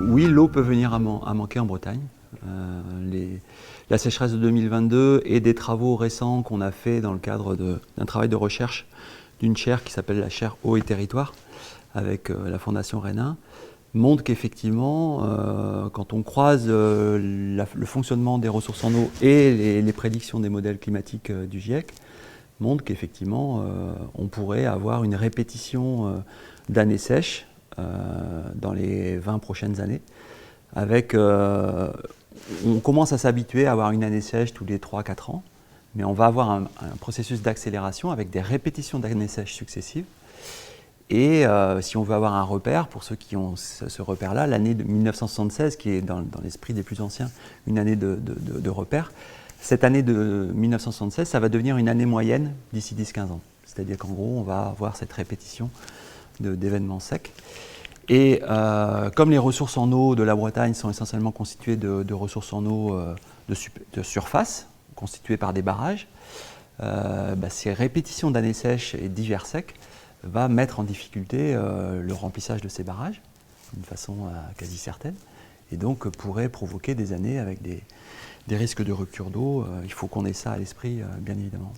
Oui, l'eau peut venir à manquer en Bretagne. La sécheresse de 2022 et des travaux récents qu'on a fait dans le cadre d'un travail de recherche d'une chaire qui s'appelle la chaire Eau et Territoire avec la Fondation Rénin montrent qu'effectivement, quand on croise le fonctionnement des ressources en eau et les prédictions des modèles climatiques du GIEC, montrent qu'effectivement, on pourrait avoir une répétition d'années sèches dans les 20 prochaines années. On commence à s'habituer à avoir une année sèche tous les 3-4 ans, mais on va avoir un processus d'accélération avec des répétitions d'années sèches successives. Et si on veut avoir un repère, pour ceux qui ont ce repère-là, l'année de 1976, qui est dans l'esprit des plus anciens, une année de repère, cette année de 1976, ça va devenir une année moyenne d'ici 10-15 ans. C'est-à-dire qu'en gros, on va avoir cette répétition d'événements secs. Et comme les ressources en eau de la Bretagne sont essentiellement constituées de ressources en eau de surface, constituées par des barrages, ces répétitions d'années sèches et d'hivers secs va mettre en difficulté le remplissage de ces barrages, d'une façon quasi certaine, et donc pourrait provoquer des années avec des risques de rupture d'eau. Il faut qu'on ait ça à l'esprit, bien évidemment.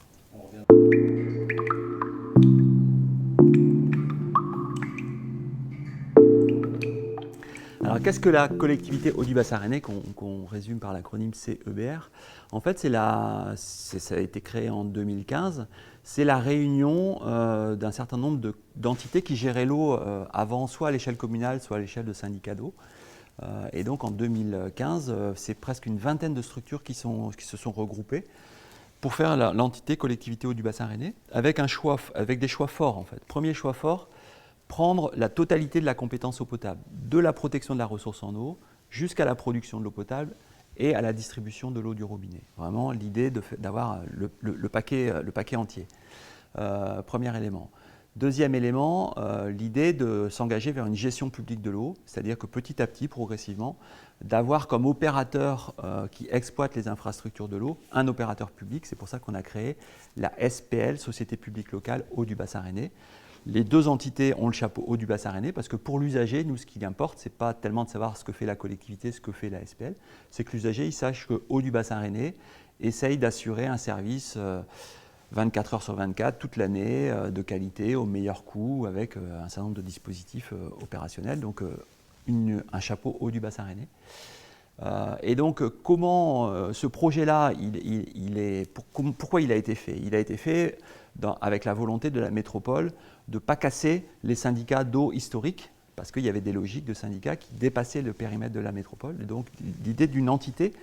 Alors, qu'est-ce que la collectivité Eau du Bassin Rennais, qu'on résume par l'acronyme CEBR? En fait, ça a été créé en 2015. C'est la réunion d'un certain nombre d'entités qui géraient l'eau avant, soit à l'échelle communale, soit à l'échelle de syndicats d'eau. Et donc, en 2015, c'est presque une vingtaine de structures qui se sont regroupées pour faire l'entité collectivité Eau du Bassin Rennais, avec des choix forts, en fait. Premier choix fort, prendre la totalité de la compétence eau potable, de la protection de la ressource en eau jusqu'à la production de l'eau potable et à la distribution de l'eau du robinet. Vraiment l'idée d'avoir le paquet entier. Premier élément. Deuxième élément, l'idée de s'engager vers une gestion publique de l'eau, c'est-à-dire que petit à petit, progressivement, d'avoir comme opérateur qui exploite les infrastructures de l'eau, un opérateur public. C'est pour ça qu'on a créé la SPL, Société publique locale Eau du Bassin Rennais. Les deux entités ont le chapeau Eau du Bassin Rennais parce que pour l'usager, nous, ce qui importe, ce n'est pas tellement de savoir ce que fait la collectivité, ce que fait la SPL, c'est que l'usager, il sache que Eau du Bassin Rennais essaye d'assurer un service 24 heures sur 24, toute l'année, de qualité, au meilleur coût, avec un certain nombre de dispositifs opérationnels. Donc, un chapeau Eau du Bassin Rennais. Et donc, comment ce projet-là, pourquoi il a été fait? Il a été fait avec la volonté de la métropole de ne pas casser les syndicats d'eau historiques, parce qu'il y avait des logiques de syndicats qui dépassaient le périmètre de la métropole. Et donc, l'idée d'une entité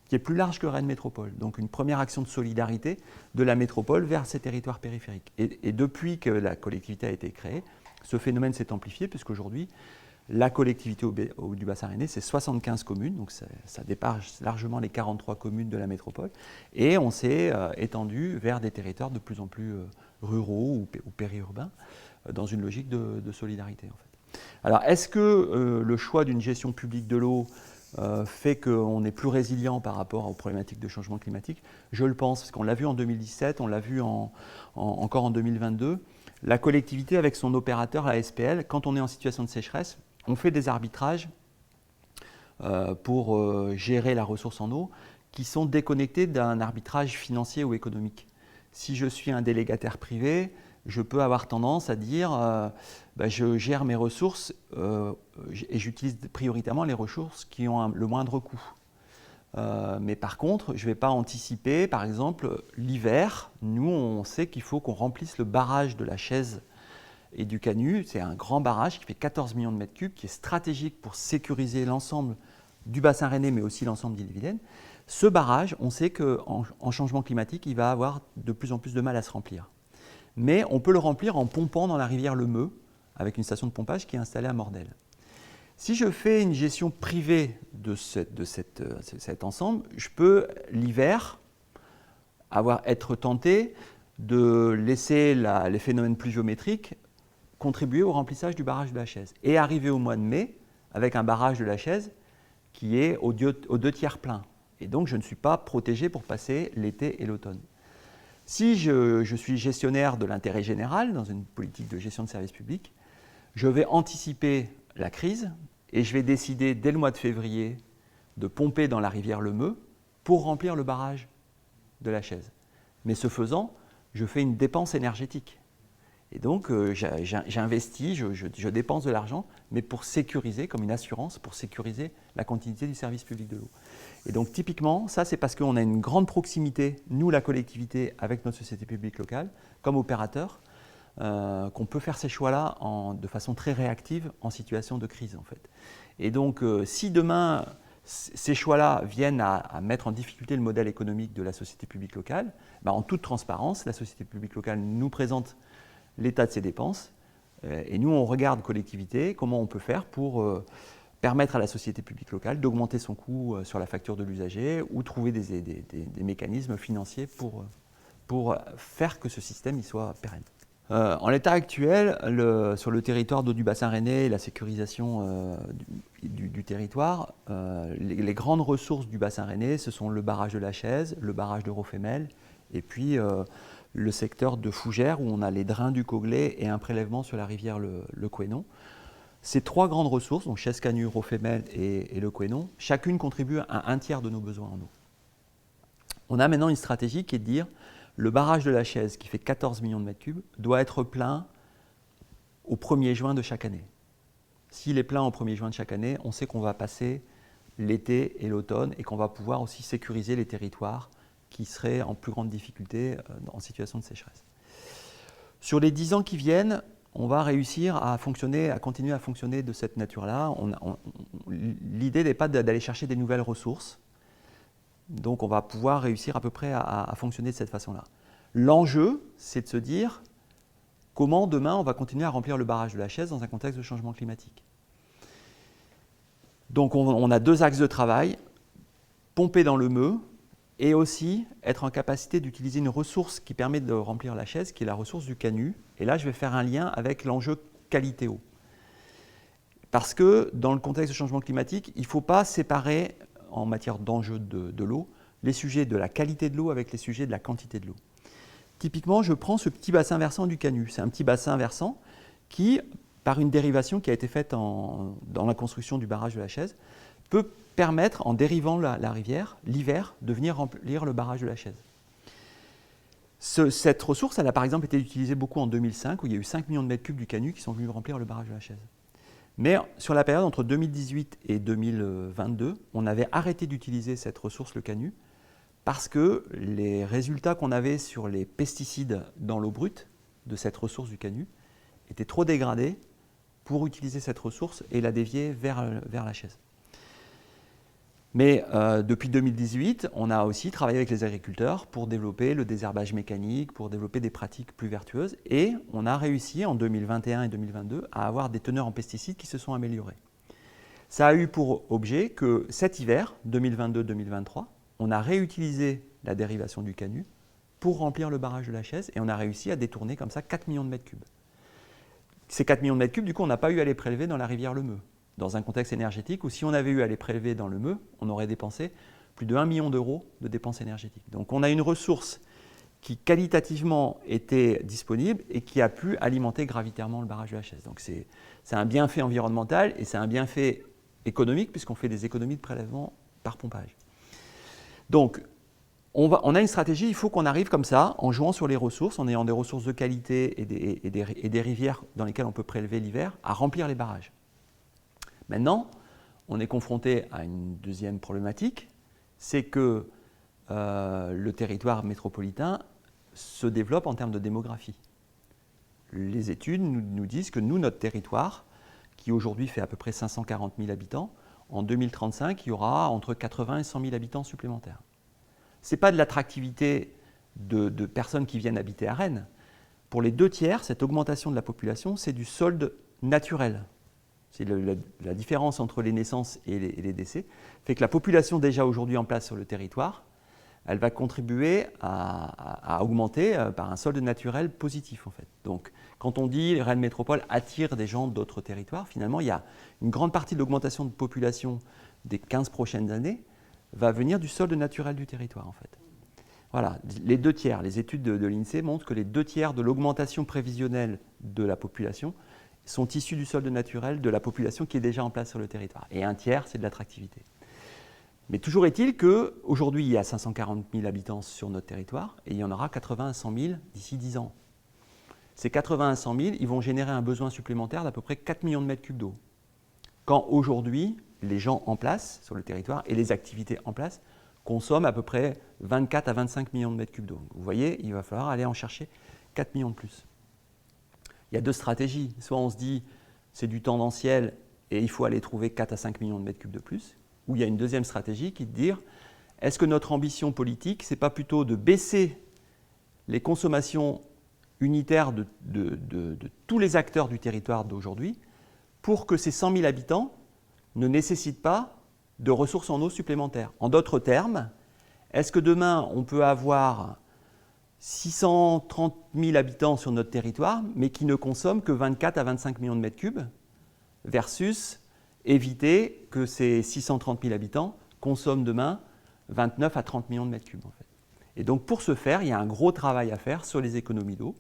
qui est plus large que Rennes Métropole. Donc, une première action de solidarité de la métropole vers ces territoires périphériques. Et depuis que la collectivité a été créée, ce phénomène s'est amplifié, puisqu'aujourd'hui, la collectivité du Bassin Rennais, c'est 75 communes, donc ça dépasse largement les 43 communes de la métropole. Et on s'est étendu vers des territoires de plus en plus ruraux ou périurbains, dans une logique de solidarité, en fait. Alors, est-ce que le choix d'une gestion publique de l'eau fait qu'on est plus résilient par rapport aux problématiques de changement climatique? Je le pense, parce qu'on l'a vu en 2017, on l'a vu encore en 2022. La collectivité, avec son opérateur, la SPL, quand on est en situation de sécheresse, on fait des arbitrages pour gérer la ressource en eau qui sont déconnectés d'un arbitrage financier ou économique. Si je suis un délégataire privé, je peux avoir tendance à dire je gère mes ressources et j'utilise prioritairement les ressources qui ont le moindre coût. Mais par contre, je ne vais pas anticiper, par exemple, l'hiver. Nous, on sait qu'il faut qu'on remplisse le barrage de la Chaise et du Canut. C'est un grand barrage qui fait 14 millions de mètres cubes, qui est stratégique pour sécuriser l'ensemble du bassin rennais, mais aussi l'ensemble d'Ille-et-Vilaine. Ce barrage, on sait qu'en changement climatique, il va avoir de plus en plus de mal à se remplir. Mais on peut le remplir en pompant dans la rivière le Meux, avec une station de pompage qui est installée à Mordel. Si je fais une gestion privée de cet ensemble, je peux, l'hiver, être tenté de laisser les phénomènes pluviométriques contribuer au remplissage du barrage de la Chaise. Et arriver au mois de mai avec un barrage de la Chaise qui est aux 2 tiers plein. Et donc, je ne suis pas protégé pour passer l'été et l'automne. Si je suis gestionnaire de l'intérêt général dans une politique de gestion de services publics, je vais anticiper la crise et je vais décider dès le mois de février de pomper dans la rivière le Meux pour remplir le barrage de la Chaise. Mais ce faisant, je fais une dépense énergétique. Et donc, j'investis, je dépense de l'argent, mais pour sécuriser, comme une assurance, pour sécuriser la continuité du service public de l'eau. Et donc, typiquement, ça, c'est parce qu'on a une grande proximité, nous, la collectivité, avec notre société publique locale, comme opérateur, qu'on peut faire ces choix-là de façon très réactive en situation de crise, en fait. Et donc, si demain, ces choix-là viennent à mettre en difficulté le modèle économique de la société publique locale, en toute transparence, la société publique locale nous présente l'état de ses dépenses, et nous, on regarde collectivité, comment on peut faire pour permettre à la société publique locale d'augmenter son coût sur la facture de l'usager ou trouver des mécanismes financiers pour faire que ce système il soit pérenne. En l'état actuel, sur le territoire d'eau du bassin rennais, la sécurisation du territoire, les grandes ressources du bassin rennais, ce sont le barrage de la Chaise, le barrage de Rofemel, et puis le secteur de Fougères, où on a les drains du Coglay et un prélèvement sur la rivière le Couesnon. Ces trois grandes ressources, donc Chaise-Canu, Rofemel et le Couesnon, chacune contribue à un tiers de nos besoins en eau. On a maintenant une stratégie qui est de dire le barrage de la Chaise, qui fait 14 millions de mètres cubes, doit être plein au 1er juin de chaque année. S'il est plein au 1er juin de chaque année, on sait qu'on va passer l'été et l'automne et qu'on va pouvoir aussi sécuriser les territoires qui seraient en plus grande difficulté en situation de sécheresse. Sur les 10 ans qui viennent, on va réussir à continuer à fonctionner de cette nature-là. L'idée n'est pas d'aller chercher des nouvelles ressources. Donc on va pouvoir réussir à peu près à fonctionner de cette façon-là. L'enjeu, c'est de se dire comment demain on va continuer à remplir le barrage de la Chaise dans un contexte de changement climatique. Donc on a deux axes de travail, pomper dans le Meux et aussi être en capacité d'utiliser une ressource qui permet de remplir la Chaise, qui est la ressource du Canu. Et là, je vais faire un lien avec l'enjeu qualité eau. Parce que dans le contexte de changement climatique, il ne faut pas séparer en matière d'enjeux de l'eau, les sujets de la qualité de l'eau avec les sujets de la quantité de l'eau. Typiquement, je prends ce petit bassin versant du Canu. C'est un petit bassin versant qui, par une dérivation qui a été faite dans la construction du barrage de la Chaise, peut permettre, en dérivant la rivière, l'hiver, de venir remplir le barrage de la Chaise. Cette ressource, elle a par exemple été utilisée beaucoup en 2005, où il y a eu 5 millions de mètres cubes du Canu qui sont venus remplir le barrage de la Chaise. Mais sur la période entre 2018 et 2022, on avait arrêté d'utiliser cette ressource, le Canu, parce que les résultats qu'on avait sur les pesticides dans l'eau brute de cette ressource du Canu étaient trop dégradés pour utiliser cette ressource et la dévier vers la Chaise. Mais depuis 2018, on a aussi travaillé avec les agriculteurs pour développer le désherbage mécanique, pour développer des pratiques plus vertueuses. Et on a réussi en 2021 et 2022 à avoir des teneurs en pesticides qui se sont améliorées. Ça a eu pour objet que cet hiver, 2022-2023, on a réutilisé la dérivation du Canu pour remplir le barrage de la Chaise et on a réussi à détourner comme ça 4 millions de mètres cubes. Ces 4 millions de mètres cubes, du coup, on n'a pas eu à les prélever dans la rivière le Meux, dans un contexte énergétique où si on avait eu à les prélever dans le Meux, on aurait dépensé plus de 1 million d'euros de dépenses énergétiques. Donc on a une ressource qui qualitativement était disponible et qui a pu alimenter gravitairement le barrage de la Chaise. Donc c'est un bienfait environnemental et c'est un bienfait économique puisqu'on fait des économies de prélèvement par pompage. Donc on a une stratégie, il faut qu'on arrive comme ça, en jouant sur les ressources, en ayant des ressources de qualité et des rivières dans lesquelles on peut prélever l'hiver, à remplir les barrages. Maintenant, on est confronté à une deuxième problématique, c'est que le territoire métropolitain se développe en termes de démographie. Les études nous disent que notre territoire, qui aujourd'hui fait à peu près 540 000 habitants, en 2035, il y aura entre 80 et 100 000 habitants supplémentaires. Ce n'est pas de l'attractivité de personnes qui viennent habiter à Rennes. Pour les 2/3, cette augmentation de la population, c'est du solde naturel. C'est la différence entre les naissances et les décès, fait que la population déjà aujourd'hui en place sur le territoire, elle va contribuer à augmenter par un solde naturel positif en fait. Donc quand on dit Rennes Métropole attire des gens d'autres territoires, finalement il y a une grande partie de l'augmentation de population des 15 prochaines années va venir du solde naturel du territoire en fait. Voilà, les 2/3, les études de l'INSEE montrent que les 2/3 de l'augmentation prévisionnelle de la population sont issus du solde naturel de la population qui est déjà en place sur le territoire. Et un tiers, c'est de l'attractivité. Mais toujours est-il qu'aujourd'hui, il y a 540 000 habitants sur notre territoire et il y en aura 80 à 100 000 d'ici 10 ans. Ces 80 à 100 000, ils vont générer un besoin supplémentaire d'à peu près 4 millions de mètres cubes d'eau. Quand aujourd'hui, les gens en place sur le territoire et les activités en place consomment à peu près 24 à 25 millions de mètres cubes d'eau. Vous voyez, il va falloir aller en chercher 4 millions de plus. Il y a deux stratégies. Soit on se dit, c'est du tendanciel et il faut aller trouver 4 à 5 millions de mètres cubes de plus. Ou il y a une deuxième stratégie qui est de dire, est-ce que notre ambition politique, ce n'est pas plutôt de baisser les consommations unitaires de tous les acteurs du territoire d'aujourd'hui pour que ces 100 000 habitants ne nécessitent pas de ressources en eau supplémentaires. En d'autres termes, est-ce que demain, on peut avoir 630 000 habitants sur notre territoire, mais qui ne consomment que 24 à 25 millions de mètres cubes, versus éviter que ces 630 000 habitants consomment demain 29 à 30 millions de mètres cubes, en fait. Et donc, pour ce faire, il y a un gros travail à faire sur les économies d'eau.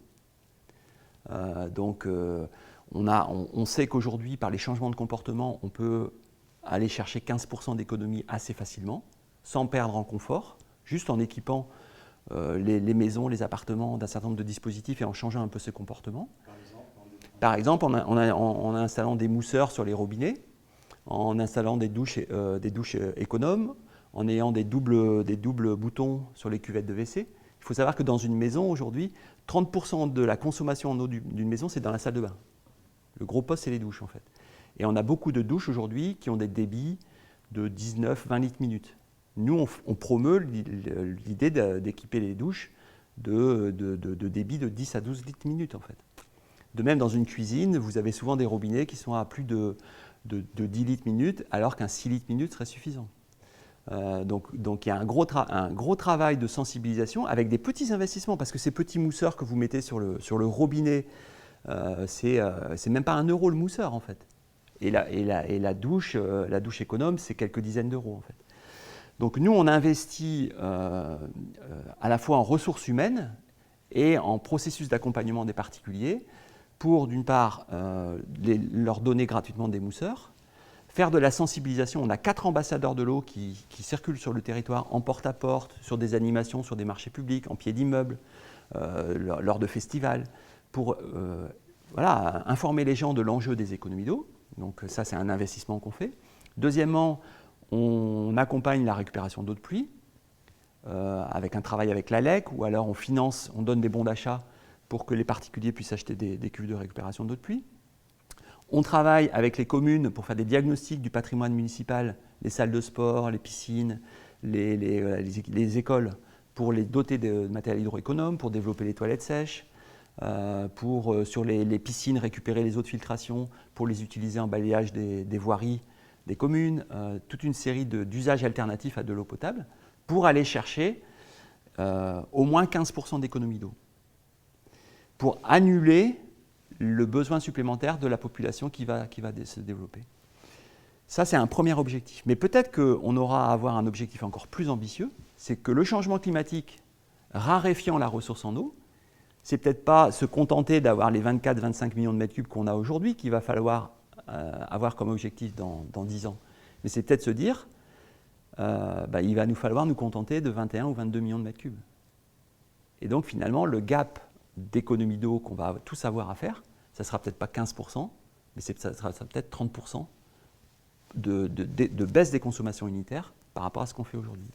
On sait qu'aujourd'hui, par les changements de comportement, on peut aller chercher 15% d'économie assez facilement, sans perdre en confort, juste en équipant les maisons, les appartements d'un certain nombre de dispositifs et en changeant un peu ce comportement. Par exemple, en installant des mousseurs sur les robinets, en installant des douches économes, en ayant des doubles boutons sur les cuvettes de WC. Il faut savoir que dans une maison, aujourd'hui, 30% de la consommation en eau d'une maison, c'est dans la salle de bain. Le gros poste, c'est les douches, en fait. Et on a beaucoup de douches aujourd'hui qui ont des débits de 19-20 litres minute. Nous, on promeut l'idée d'équiper les douches de débit de 10 à 12 litres minute, en fait. De même, dans une cuisine, vous avez souvent des robinets qui sont à plus de 10 litres minute, alors qu'un 6 litres minute serait suffisant. Donc il y a un gros travail de sensibilisation avec des petits investissements, parce que ces petits mousseurs que vous mettez sur le robinet, c'est même pas 1 euro le mousseur, en fait. Et la douche économe, c'est quelques dizaines d'euros, en fait. Donc nous, on investit à la fois en ressources humaines et en processus d'accompagnement des particuliers pour, d'une part, leur donner gratuitement des mousseurs, faire de la sensibilisation. On a 4 ambassadeurs de l'eau qui circulent sur le territoire en porte-à-porte, sur des animations, sur des marchés publics, en pied d'immeuble, lors de festivals, pour informer les gens de l'enjeu des économies d'eau. Donc ça, c'est un investissement qu'on fait. Deuxièmement, on accompagne la récupération d'eau de pluie avec un travail avec l'ALEC, ou alors on donne des bons d'achat pour que les particuliers puissent acheter des cuves de récupération d'eau de pluie. On travaille avec les communes pour faire des diagnostics du patrimoine municipal, les salles de sport, les piscines, les écoles, pour les doter de matériel hydroéconome, pour développer les toilettes sèches, sur les piscines récupérer les eaux de filtration, pour les utiliser en balayage des voiries des communes, toute une série d'usages alternatifs à de l'eau potable, pour aller chercher au moins 15% d'économie d'eau, pour annuler le besoin supplémentaire de la population qui va se développer. Ça, c'est un premier objectif. Mais peut-être qu'on aura à avoir un objectif encore plus ambitieux, c'est que le changement climatique, raréfiant la ressource en eau, c'est peut-être pas se contenter d'avoir les 24-25 millions de mètres cubes qu'on a aujourd'hui qu'il va falloir avoir comme objectif dans 10 ans. Mais c'est peut-être se dire, il va nous falloir nous contenter de 21 ou 22 millions de mètres cubes. Et donc finalement, le gap d'économie d'eau qu'on va tous avoir à faire, ça ne sera peut-être pas 15%, mais ça sera peut-être 30% de baisse des consommations unitaires par rapport à ce qu'on fait aujourd'hui.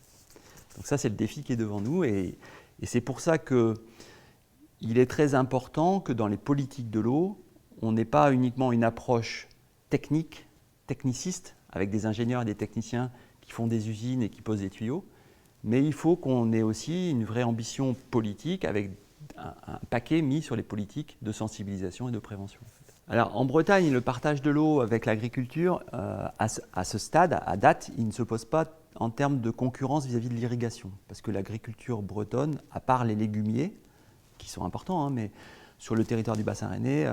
Donc ça, c'est le défi qui est devant nous, et c'est pour ça qu'il est très important que dans les politiques de l'eau, on n'ait pas uniquement une approche techniciste, avec des ingénieurs et des techniciens qui font des usines et qui posent des tuyaux, mais il faut qu'on ait aussi une vraie ambition politique avec un paquet mis sur les politiques de sensibilisation et de prévention. Alors en Bretagne, le partage de l'eau avec l'agriculture, à ce stade, à date, il ne se pose pas en termes de concurrence vis-à-vis de l'irrigation, parce que l'agriculture bretonne, à part les légumiers, qui sont importants, mais sur le territoire du bassin rennais,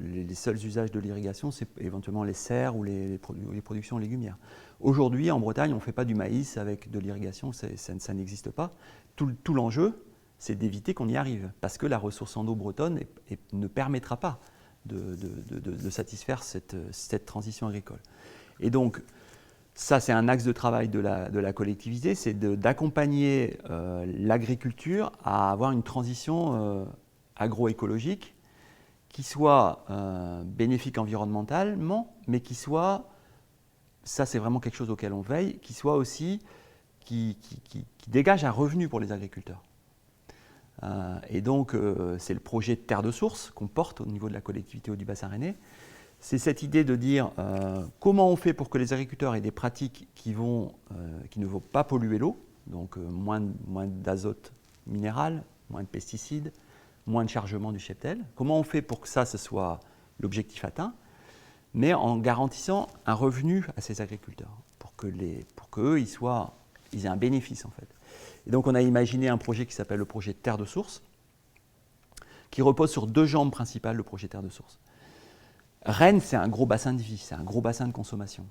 les seuls usages de l'irrigation, c'est éventuellement les serres ou les productions légumières. Aujourd'hui, en Bretagne, on ne fait pas du maïs avec de l'irrigation, ça n'existe pas. Tout l'enjeu, c'est d'éviter qu'on y arrive, parce que la ressource en eau bretonne ne permettra pas de satisfaire cette transition agricole. Et donc, ça, c'est un axe de travail de la collectivité, c'est d'accompagner l'agriculture à avoir une transition agroécologique qui soit bénéfique environnementalement, mais qui soit, ça c'est vraiment quelque chose auquel on veille, qui soit aussi, qui dégage un revenu pour les agriculteurs. Et donc, c'est le projet Terre de Source qu'on porte au niveau de la collectivité Haut-du-Bassin rennais. C'est cette idée de dire comment on fait pour que les agriculteurs aient des pratiques qui ne vont pas polluer l'eau, donc moins d'azote minéral, moins de pesticides, moins de chargement du cheptel. Comment on fait pour que ça, ce soit l'objectif atteint, mais en garantissant un revenu à ces agriculteurs, pour qu'eux, ils aient un bénéfice en fait. Et donc on a imaginé un projet qui s'appelle le projet Terre de Source, qui repose sur 2 jambes principales, le projet Terre de Source. Rennes, c'est un gros bassin de vie, c'est un gros bassin de consommation.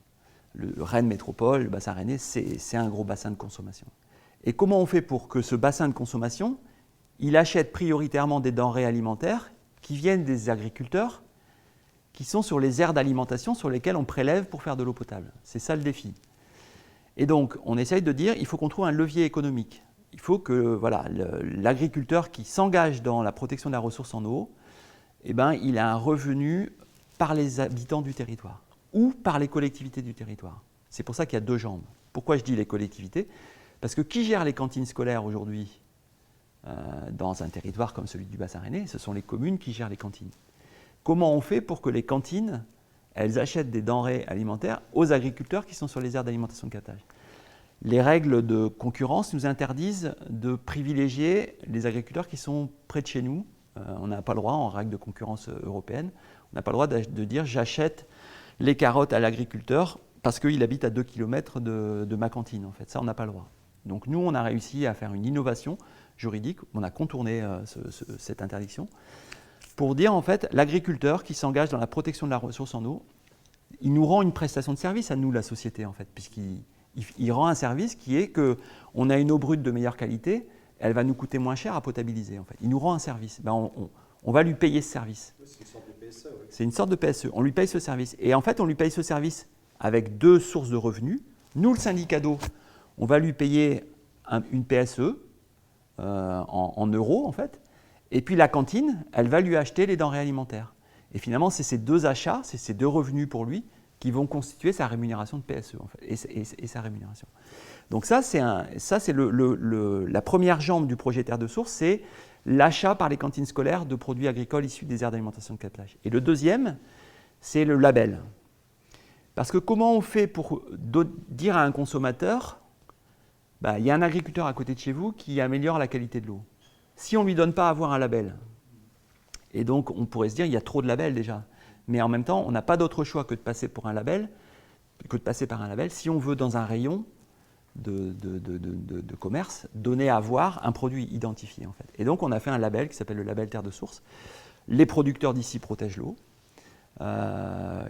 Le Rennes Métropole, le bassin rennais, c'est un gros bassin de consommation. Et comment on fait pour que ce bassin de consommation, il achète prioritairement des denrées alimentaires qui viennent des agriculteurs qui sont sur les aires d'alimentation sur lesquelles on prélève pour faire de l'eau potable. C'est ça le défi. Et donc, on essaye de dire il faut qu'on trouve un levier économique. Il faut que l'agriculteur qui s'engage dans la protection de la ressource en eau, il a un revenu par les habitants du territoire ou par les collectivités du territoire. C'est pour ça qu'il y a 2 jambes. Pourquoi je dis les collectivités? Parce que qui gère les cantines scolaires aujourd'hui dans un territoire comme celui du bassin rennais? Ce sont les communes qui gèrent les cantines. Comment on fait pour que les cantines, elles achètent des denrées alimentaires aux agriculteurs qui sont sur les aires d'alimentation de captage? Les règles de concurrence nous interdisent de privilégier les agriculteurs qui sont près de chez nous. On n'a pas le droit, en règle de concurrence européenne, on n'a pas le droit de dire j'achète les carottes à l'agriculteur parce qu'il habite à 2 km de ma cantine. En fait, ça, on n'a pas le droit. Donc nous, on a réussi à faire une innovation juridique, on a contourné cette interdiction, pour dire en fait, l'agriculteur qui s'engage dans la protection de la ressource en eau, il nous rend une prestation de service à nous, la société, en fait, puisqu'il rend un service qui est qu'on a une eau brute de meilleure qualité, elle va nous coûter moins cher à potabiliser. En fait. Il nous rend un service. On va lui payer ce service. C'est une sorte de PSE. Oui. C'est une sorte de PSE. On lui paye ce service. Et en fait, on lui paye ce service avec 2 sources de revenus. Nous, le syndicat d'eau, on va lui payer une PSE en euros, en fait. Et puis la cantine, elle va lui acheter les denrées alimentaires. Et finalement, c'est ces 2 achats, c'est ces 2 revenus pour lui qui vont constituer sa rémunération de PSE en fait, et sa rémunération. Donc ça, c'est la première jambe du projet Terre de Source, c'est l'achat par les cantines scolaires de produits agricoles issus des aires d'alimentation de captage. Et le deuxième, c'est le label. Parce que comment on fait pour dire à un consommateur, il y a un agriculteur à côté de chez vous qui améliore la qualité de l'eau. Si on ne lui donne pas à avoir un label, et donc on pourrait se dire il y a trop de labels déjà, mais en même temps on n'a pas d'autre choix que de passer par un label, si on veut dans un rayon de commerce donner à voir un produit identifié en fait. Et donc on a fait un label qui s'appelle le label Terre de Source. Les producteurs d'ici protègent l'eau,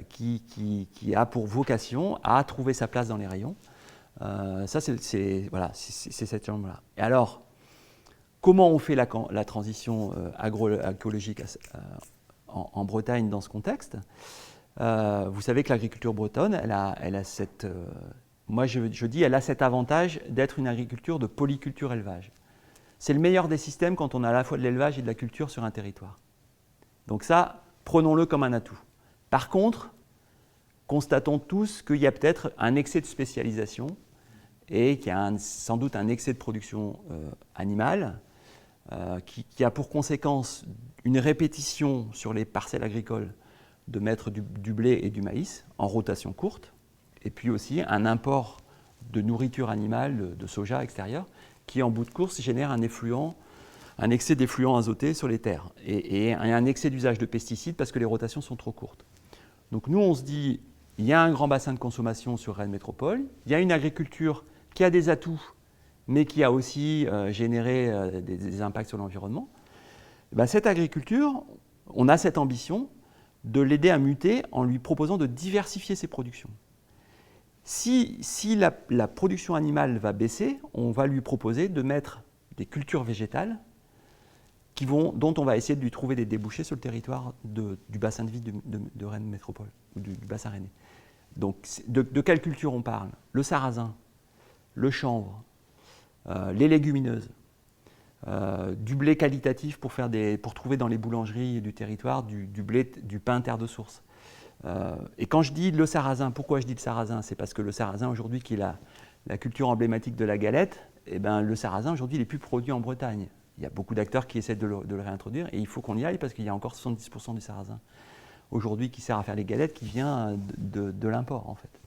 qui a pour vocation à trouver sa place dans les rayons. Ça c'est cette jambe-là. Et alors, comment on fait la transition agroécologique en Bretagne dans ce contexte? Vous savez que l'agriculture bretonne, elle a cette... moi je dis, elle a cet avantage d'être une agriculture de polyculture-élevage. C'est le meilleur des systèmes quand on a à la fois de l'élevage et de la culture sur un territoire. Donc ça, prenons-le comme un atout. Par contre, constatons tous qu'il y a peut-être un excès de spécialisation et qu'il y a sans doute un excès de production animale qui a pour conséquence une répétition sur les parcelles agricoles de mettre du blé et du maïs en rotation courte, et puis aussi un import de nourriture animale, de soja extérieur, qui en bout de course génère un excès d'effluents azotés sur les terres et un excès d'usage de pesticides parce que les rotations sont trop courtes. Donc nous, on se dit, il y a un grand bassin de consommation sur Rennes Métropole, il y a une agriculture qui a des atouts, mais qui a aussi généré des impacts sur l'environnement. Cette agriculture, on a cette ambition de l'aider à muter en lui proposant de diversifier ses productions. Si la production animale va baisser, on va lui proposer de mettre des cultures végétales dont on va essayer de lui trouver des débouchés sur le territoire du bassin de vie de Rennes Métropole, ou du bassin rennais. Donc, de quelle culture on parle? Le sarrasin, le chanvre, les légumineuses, du blé qualitatif pour trouver dans les boulangeries du territoire du pain terre de source. Et quand je dis le sarrasin, pourquoi je dis le sarrasin? C'est parce que le sarrasin aujourd'hui, qui est la culture emblématique de la galette, eh ben, le sarrasin aujourd'hui il n'est plus produit en Bretagne. Il y a beaucoup d'acteurs qui essaient de le réintroduire et il faut qu'on y aille parce qu'il y a encore 70% du sarrasin aujourd'hui qui sert à faire les galettes qui vient de l'import en fait.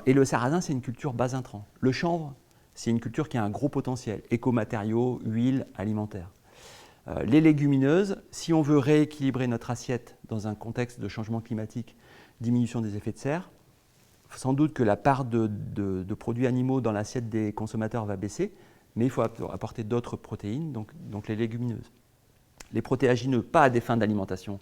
Et le sarrasin, c'est une culture bas intrant. Le chanvre, c'est une culture qui a un gros potentiel, écomatériaux, huile, alimentaire. Les légumineuses, si on veut rééquilibrer notre assiette dans un contexte de changement climatique, diminution des effets de serre, sans doute que la part de produits animaux dans l'assiette des consommateurs va baisser, mais il faut apporter d'autres protéines, donc les légumineuses. Les protéagineux, pas à des fins d'alimentation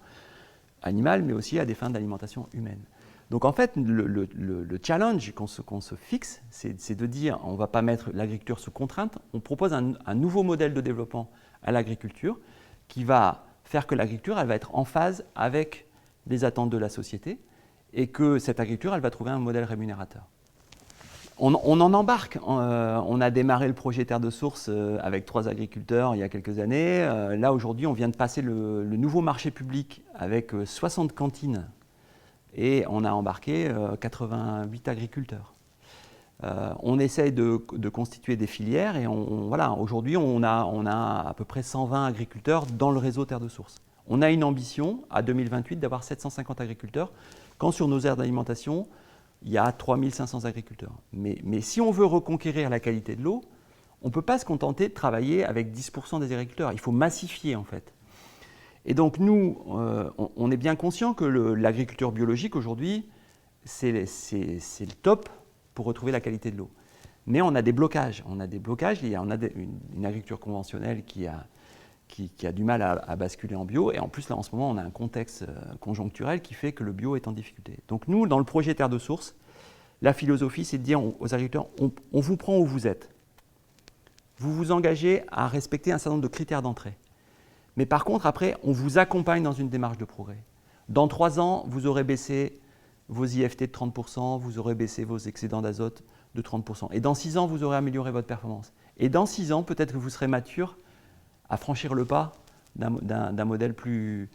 animale, mais aussi à des fins d'alimentation humaine. Donc en fait, le challenge qu'on se fixe, c'est de dire on ne va pas mettre l'agriculture sous contrainte, on propose un nouveau modèle de développement à l'agriculture qui va faire que l'agriculture elle va être en phase avec les attentes de la société et que cette agriculture elle va trouver un modèle rémunérateur. On en embarque. On a démarré le projet Terre de Source avec 3 agriculteurs il y a quelques années. Là, aujourd'hui, on vient de passer le nouveau marché public avec 60 cantines et on a embarqué 88 agriculteurs. On essaye de constituer des filières et voilà, aujourd'hui, on a à peu près 120 agriculteurs dans le réseau Terre de Source. On a une ambition, à 2028, d'avoir 750 agriculteurs, quand sur nos aires d'alimentation, il y a 3500 agriculteurs. Mais si on veut reconquérir la qualité de l'eau, on ne peut pas se contenter de travailler avec 10% des agriculteurs. Il faut massifier, en fait. Et donc, nous, on est bien conscient que l'agriculture biologique, aujourd'hui, c'est le top pour retrouver la qualité de l'eau. Mais on a des blocages. On a une agriculture conventionnelle qui a du mal à basculer en bio. Et en plus, là, en ce moment, on a un contexte conjoncturel qui fait que le bio est en difficulté. Donc nous, dans le projet Terre de Source, la philosophie, c'est de dire aux agriculteurs, on vous prend où vous êtes. Vous vous engagez à respecter un certain nombre de critères d'entrée. Mais par contre, après, on vous accompagne dans une démarche de progrès. Dans 3 ans, vous aurez baissé vos IFT de 30%, vous aurez baissé vos excédents d'azote de 30%. Et dans 6 ans, vous aurez amélioré votre performance. Et dans 6 ans, peut-être que vous serez mature à franchir le pas d'un modèle plus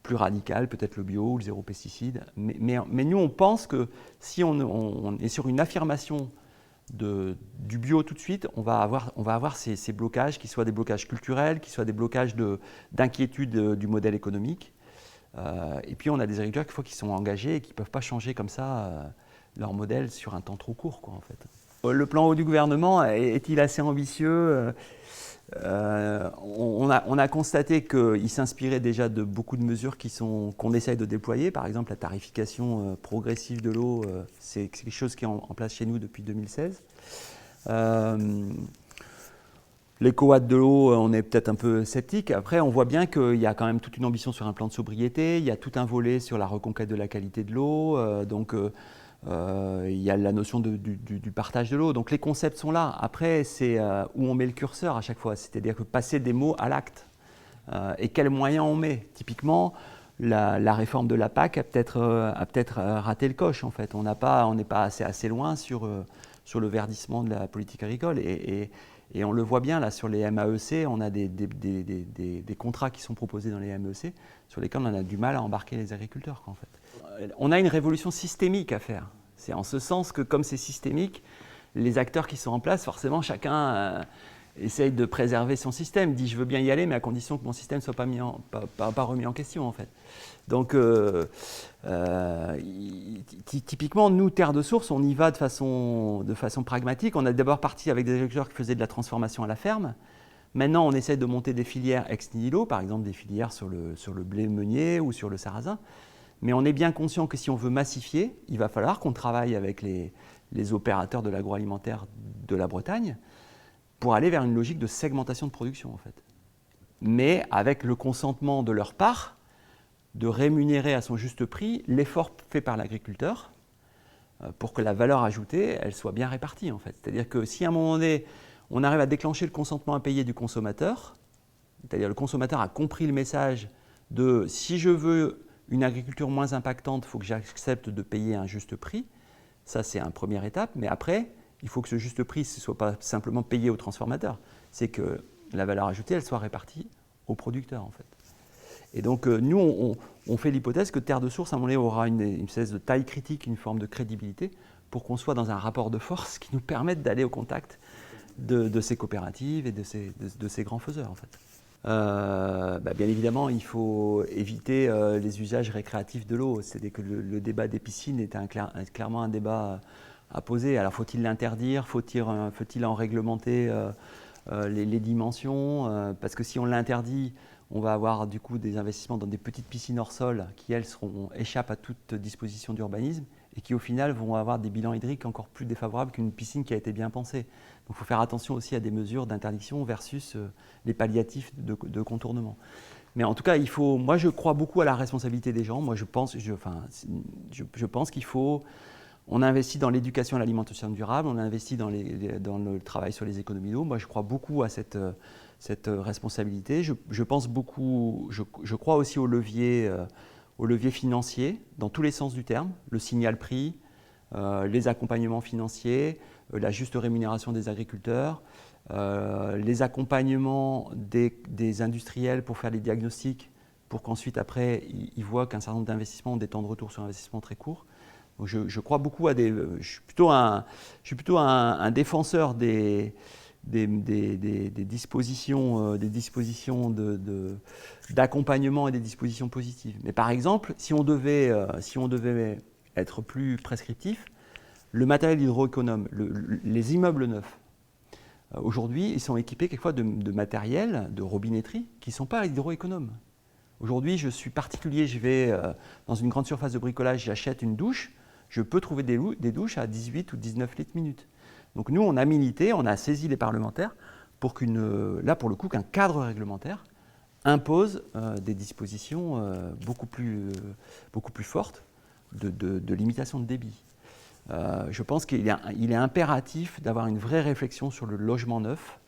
radical, peut-être le bio ou le zéro pesticide. Mais nous, on pense que si on est sur une affirmation du bio tout de suite, on va avoir ces blocages, qui soient des blocages culturels, qui soient des blocages d'inquiétude du modèle économique. Et puis, on a des agriculteurs qui sont engagés et qui ne peuvent pas changer comme ça leur modèle sur un temps trop court, quoi, en fait. Le plan eau du gouvernement est-il assez ambitieux ? On a constaté qu'il s'inspirait déjà de beaucoup de mesures qu'on essaye de déployer. Par exemple, la tarification progressive de l'eau, c'est quelque chose qui est en place chez nous depuis 2016. L'éco-watt de l'eau, on est peut-être un peu sceptique. Après, on voit bien qu'il y a quand même toute une ambition sur un plan de sobriété. Il y a tout un volet sur la reconquête de la qualité de l'eau. Il y a la notion du partage de l'eau. Donc les concepts sont là. Après, c'est où on met le curseur à chaque fois. C'est-à-dire que passer des mots à l'acte. Et quels moyens on met. Typiquement, la réforme de la PAC a peut-être raté le coche, en fait. On n'est pas assez loin sur le verdissement de la politique agricole. Et on le voit bien, là, sur les MAEC, on a des contrats qui sont proposés dans les MAEC sur lesquels on a du mal à embarquer les agriculteurs, en fait. On a une révolution systémique à faire. C'est en ce sens que, comme c'est systémique, les acteurs qui sont en place, forcément, chacun essaye de préserver son système, dit « je veux bien y aller, mais à condition que mon système ne soit pas remis en question, en fait ». Donc, typiquement, nous, Terre de Source, on y va de façon pragmatique. On a d'abord parti avec des agriculteurs qui faisaient de la transformation à la ferme. Maintenant, on essaie de monter des filières ex nihilo, par exemple des filières sur le blé meunier ou sur le sarrasin. Mais on est bien conscient que si on veut massifier, il va falloir qu'on travaille avec les opérateurs de l'agroalimentaire de la Bretagne pour aller vers une logique de segmentation de production, en fait. Mais avec le consentement de leur part, de rémunérer à son juste prix l'effort fait par l'agriculteur pour que la valeur ajoutée, elle soit bien répartie, en fait. C'est-à-dire que si à un moment donné, on arrive à déclencher le consentement à payer du consommateur, C'est-à-dire le consommateur a compris le message de si je veux une agriculture moins impactante, il faut que j'accepte de payer un juste prix. Ça, c'est une première étape. Mais après, il faut que ce juste prix ne soit pas simplement payé aux transformateurs. C'est que la valeur ajoutée, elle soit répartie aux producteurs, en fait. Et donc, nous, on fait l'hypothèse que Terre de Source, à mon avis, aura une espèce de taille critique, une forme de crédibilité, pour qu'on soit dans un rapport de force qui nous permette d'aller au contact de ces coopératives et de ces grands faiseurs, en fait. Bien évidemment, il faut éviter les usages récréatifs de l'eau. C'est que le débat des piscines est clairement un débat à poser. Alors, faut-il l'interdire? Faut-il en réglementer les dimensions? Parce que si on l'interdit, on va avoir du coup des investissements dans des petites piscines hors sol qui, elles, échappent à toute disposition d'urbanisme et qui, au final, vont avoir des bilans hydriques encore plus défavorables qu'une piscine qui a été bien pensée. Donc il faut faire attention aussi à des mesures d'interdiction versus les palliatifs de contournement. Mais en tout cas, moi je crois beaucoup à la responsabilité des gens. Moi je pense qu'il faut... On investit dans l'éducation à l'alimentation durable, on investit dans le travail sur les économies d'eau. Moi je crois beaucoup à cette responsabilité. Je pense beaucoup, je crois aussi au levier financier, dans tous les sens du terme, le signal prix, les accompagnements financiers, la juste rémunération des agriculteurs, les accompagnements des industriels pour faire les diagnostics, pour qu'ensuite, après, ils voient qu'un certain nombre d'investissements ont des temps de retour sur investissement très courts. Donc je crois beaucoup à des... Je suis plutôt un défenseur des dispositions, d'accompagnement et des dispositions positives. Mais par exemple, si on devait être plus prescriptif, le matériel hydroéconome, les immeubles neufs, aujourd'hui, ils sont équipés quelquefois de matériel, de robinetterie, qui ne sont pas hydroéconomes. Aujourd'hui, je suis particulier, je vais dans une grande surface de bricolage, j'achète une douche, je peux trouver des douches à 18 ou 19 litres minute. Donc nous, on a milité, on a saisi les parlementaires pour là, pour le coup, qu'un cadre réglementaire impose des dispositions beaucoup plus fortes de limitation de débit. Je pense qu'il est impératif d'avoir une vraie réflexion sur le logement neuf,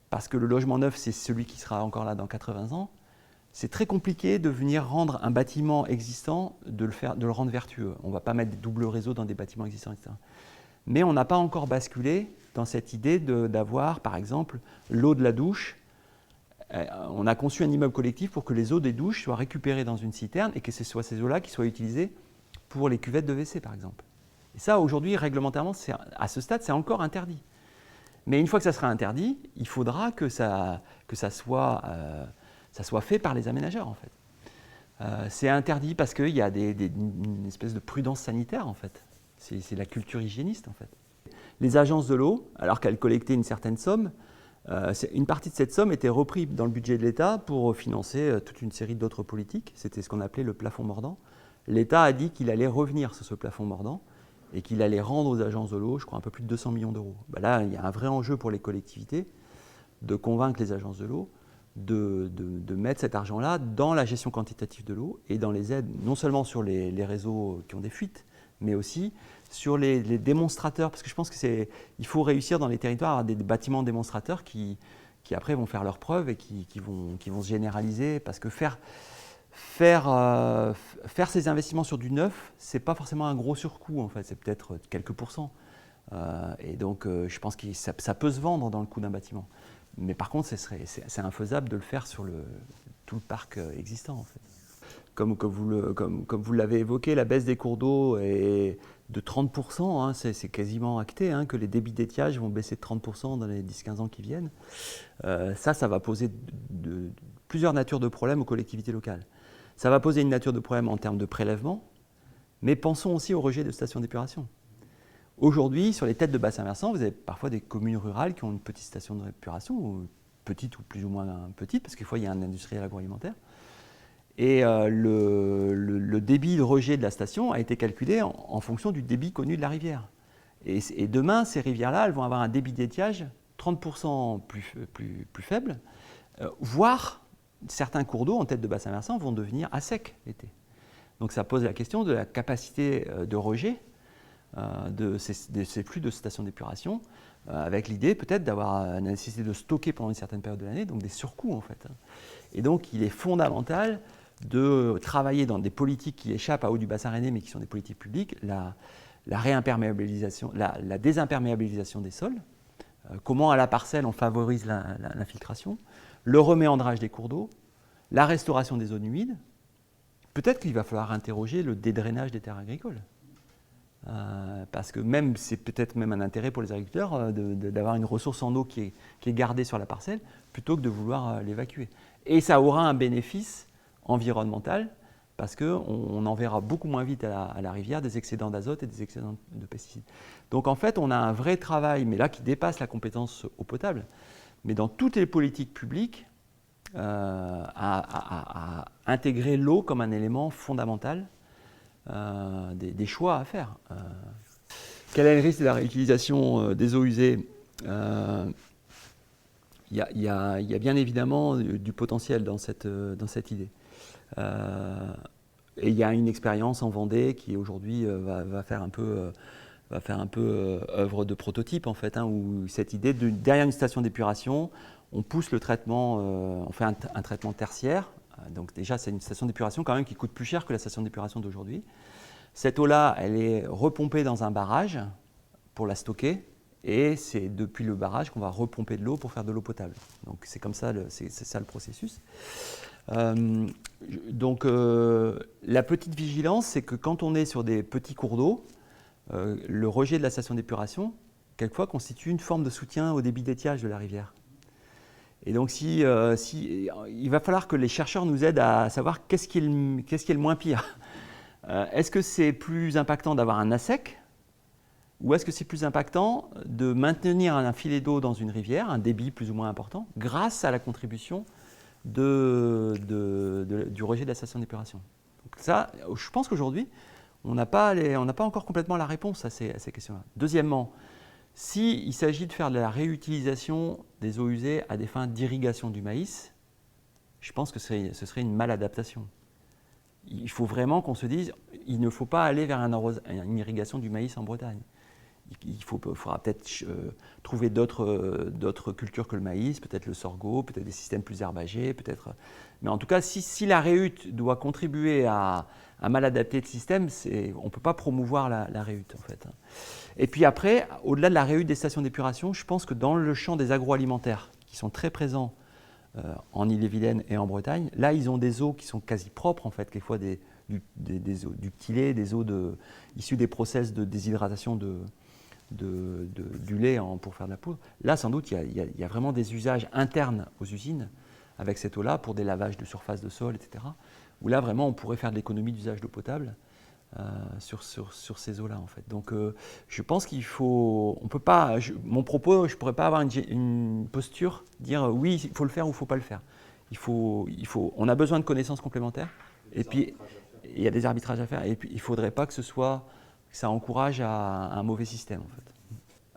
parce que le logement neuf, c'est celui qui sera encore là dans 80 ans. C'est très compliqué de venir rendre un bâtiment existant, de le rendre vertueux. On ne va pas mettre des doubles réseaux dans des bâtiments existants, etc. Mais on n'a pas encore basculé dans cette idée d'avoir, par exemple, l'eau de la douche. On a conçu un immeuble collectif pour que les eaux des douches soient récupérées dans une citerne et que ce soit ces eaux-là qui soient utilisées pour les cuvettes de WC, par exemple. Et ça, aujourd'hui, réglementairement, à ce stade, c'est encore interdit. Mais une fois que ça sera interdit, il faudra que ça soit fait par les aménageurs, en fait. C'est interdit parce qu'il y a une espèce de prudence sanitaire, en fait. C'est la culture hygiéniste, en fait. Les agences de l'eau, alors qu'elles collectaient une certaine somme, une partie de cette somme était reprise dans le budget de l'État pour financer toute une série d'autres politiques. C'était ce qu'on appelait le plafond mordant. L'État a dit qu'il allait revenir sur ce plafond mordant et qu'il allait rendre aux agences de l'eau, je crois, un peu plus de 200 millions d'euros. Là, il y a un vrai enjeu pour les collectivités de convaincre les agences de l'eau de mettre cet argent-là dans la gestion quantitative de l'eau et dans les aides, non seulement sur les réseaux qui ont des fuites, mais aussi sur les démonstrateurs, parce que je pense qu'il faut réussir dans les territoires à avoir des bâtiments démonstrateurs qui après vont faire leurs preuves et qui vont se généraliser, parce que faire ces investissements sur du neuf, ce n'est pas forcément un gros surcoût, en fait, c'est peut-être quelques pourcents. Et donc, je pense que ça peut se vendre dans le coût d'un bâtiment. Mais par contre, c'est infaisable de le faire sur tout le parc existant, en fait. Comme vous l'avez évoqué, la baisse des cours d'eau est de 30%, hein, c'est quasiment acté, hein, que les débits d'étiage vont baisser de 30% dans les 10-15 ans qui viennent. Ça va poser plusieurs natures de problèmes aux collectivités locales. Ça va poser une nature de problème en termes de prélèvement, mais pensons aussi au rejet de stations d'épuration. Aujourd'hui, sur les têtes de bassins versants, vous avez parfois des communes rurales qui ont une petite station d'épuration, petite ou plus ou moins petite, parce qu'il y a un industriel agroalimentaire. Et le débit de rejet de la station a été calculé en fonction du débit connu de la rivière. Et demain, ces rivières-là, elles vont avoir un débit d'étiage 30% plus faible, voire certains cours d'eau en tête de bassin versant vont devenir à sec l'été. Donc ça pose la question de la capacité de rejet de ces flux de stations d'épuration avec l'idée peut-être d'avoir la nécessité de stocker pendant une certaine période de l'année, donc des surcoûts en fait. Et donc il est fondamental de travailler dans des politiques qui échappent à eau du bassin rennais, mais qui sont des politiques publiques, la réimperméabilisation, la désimperméabilisation des sols, comment à la parcelle on favorise l'infiltration, le reméandrage des cours d'eau, la restauration des zones humides. Peut-être qu'il va falloir interroger le dédrainage des terres agricoles. Parce que même, c'est peut-être même un intérêt pour les agriculteurs d'avoir une ressource en eau qui est gardée sur la parcelle plutôt que de vouloir l'évacuer. Et ça aura un bénéfice environnemental parce qu'on enverra beaucoup moins vite à la rivière des excédents d'azote et des excédents de pesticides. Donc en fait, on a un vrai travail, mais là qui dépasse la compétence eau potable, mais dans toutes les politiques publiques, à intégrer l'eau comme un élément fondamental des choix à faire. Quel est le risque de la réutilisation des eaux usées? Il y a bien évidemment du potentiel dans cette idée. Et il y a une expérience en Vendée qui aujourd'hui va faire un peu œuvre de prototype en fait, où cette idée de derrière une station d'épuration, on pousse le traitement, on fait un traitement tertiaire. Donc déjà c'est une station d'épuration quand même qui coûte plus cher que la station d'épuration d'aujourd'hui. Cette eau-là, elle est repompée dans un barrage pour la stocker. Et c'est depuis le barrage qu'on va repomper de l'eau pour faire de l'eau potable. Donc c'est comme ça, c'est ça le processus. Donc la petite vigilance, c'est que quand on est sur des petits cours d'eau, le rejet de la station d'épuration, quelquefois, constitue une forme de soutien au débit d'étiage de la rivière. Et donc il va falloir que les chercheurs nous aident à savoir qu'est-ce qui est le moins pire. Est-ce que c'est plus impactant d'avoir un assec? Ou est-ce que c'est plus impactant de maintenir un filet d'eau dans une rivière, un débit plus ou moins important, grâce à la contribution du rejet de la station d'épuration? Donc ça, je pense qu'aujourd'hui, on n'a pas encore complètement la réponse à ces questions-là. Deuxièmement, s'il s'agit de faire de la réutilisation des eaux usées à des fins d'irrigation du maïs, je pense que ce serait une maladaptation. Il faut vraiment qu'on se dise, il ne faut pas aller vers une irrigation du maïs en Bretagne. Il faudra peut-être trouver d'autres cultures que le maïs, peut-être le sorgho, peut-être des systèmes plus herbagés, peut-être. Mais en tout cas, si la réhute doit contribuer à mal adapter le système, on ne peut pas promouvoir la réhute en fait. Et puis après, au-delà de la réhute des stations d'épuration, je pense que dans le champ des agroalimentaires, qui sont très présents en Ille-et-Vilaine et en Bretagne, là ils ont des eaux qui sont quasi propres en fait, quelquefois des eaux ductilées, des eaux issues des process de déshydratation du lait pour faire de la poudre. Là, sans doute, il y a vraiment des usages internes aux usines avec cette eau-là pour des lavages de surface de sol, etc. Où là, vraiment, on pourrait faire de l'économie d'usage d'eau potable sur ces eaux-là, en fait. Donc, je pense qu'il faut... On peut pas... mon propos, je ne pourrais pas avoir une posture, dire oui, il faut le faire ou il ne faut pas le faire. On a besoin de connaissances complémentaires. Et puis, il y a des arbitrages à faire. Et puis, il ne faudrait pas que ça encourage à un mauvais système, en fait.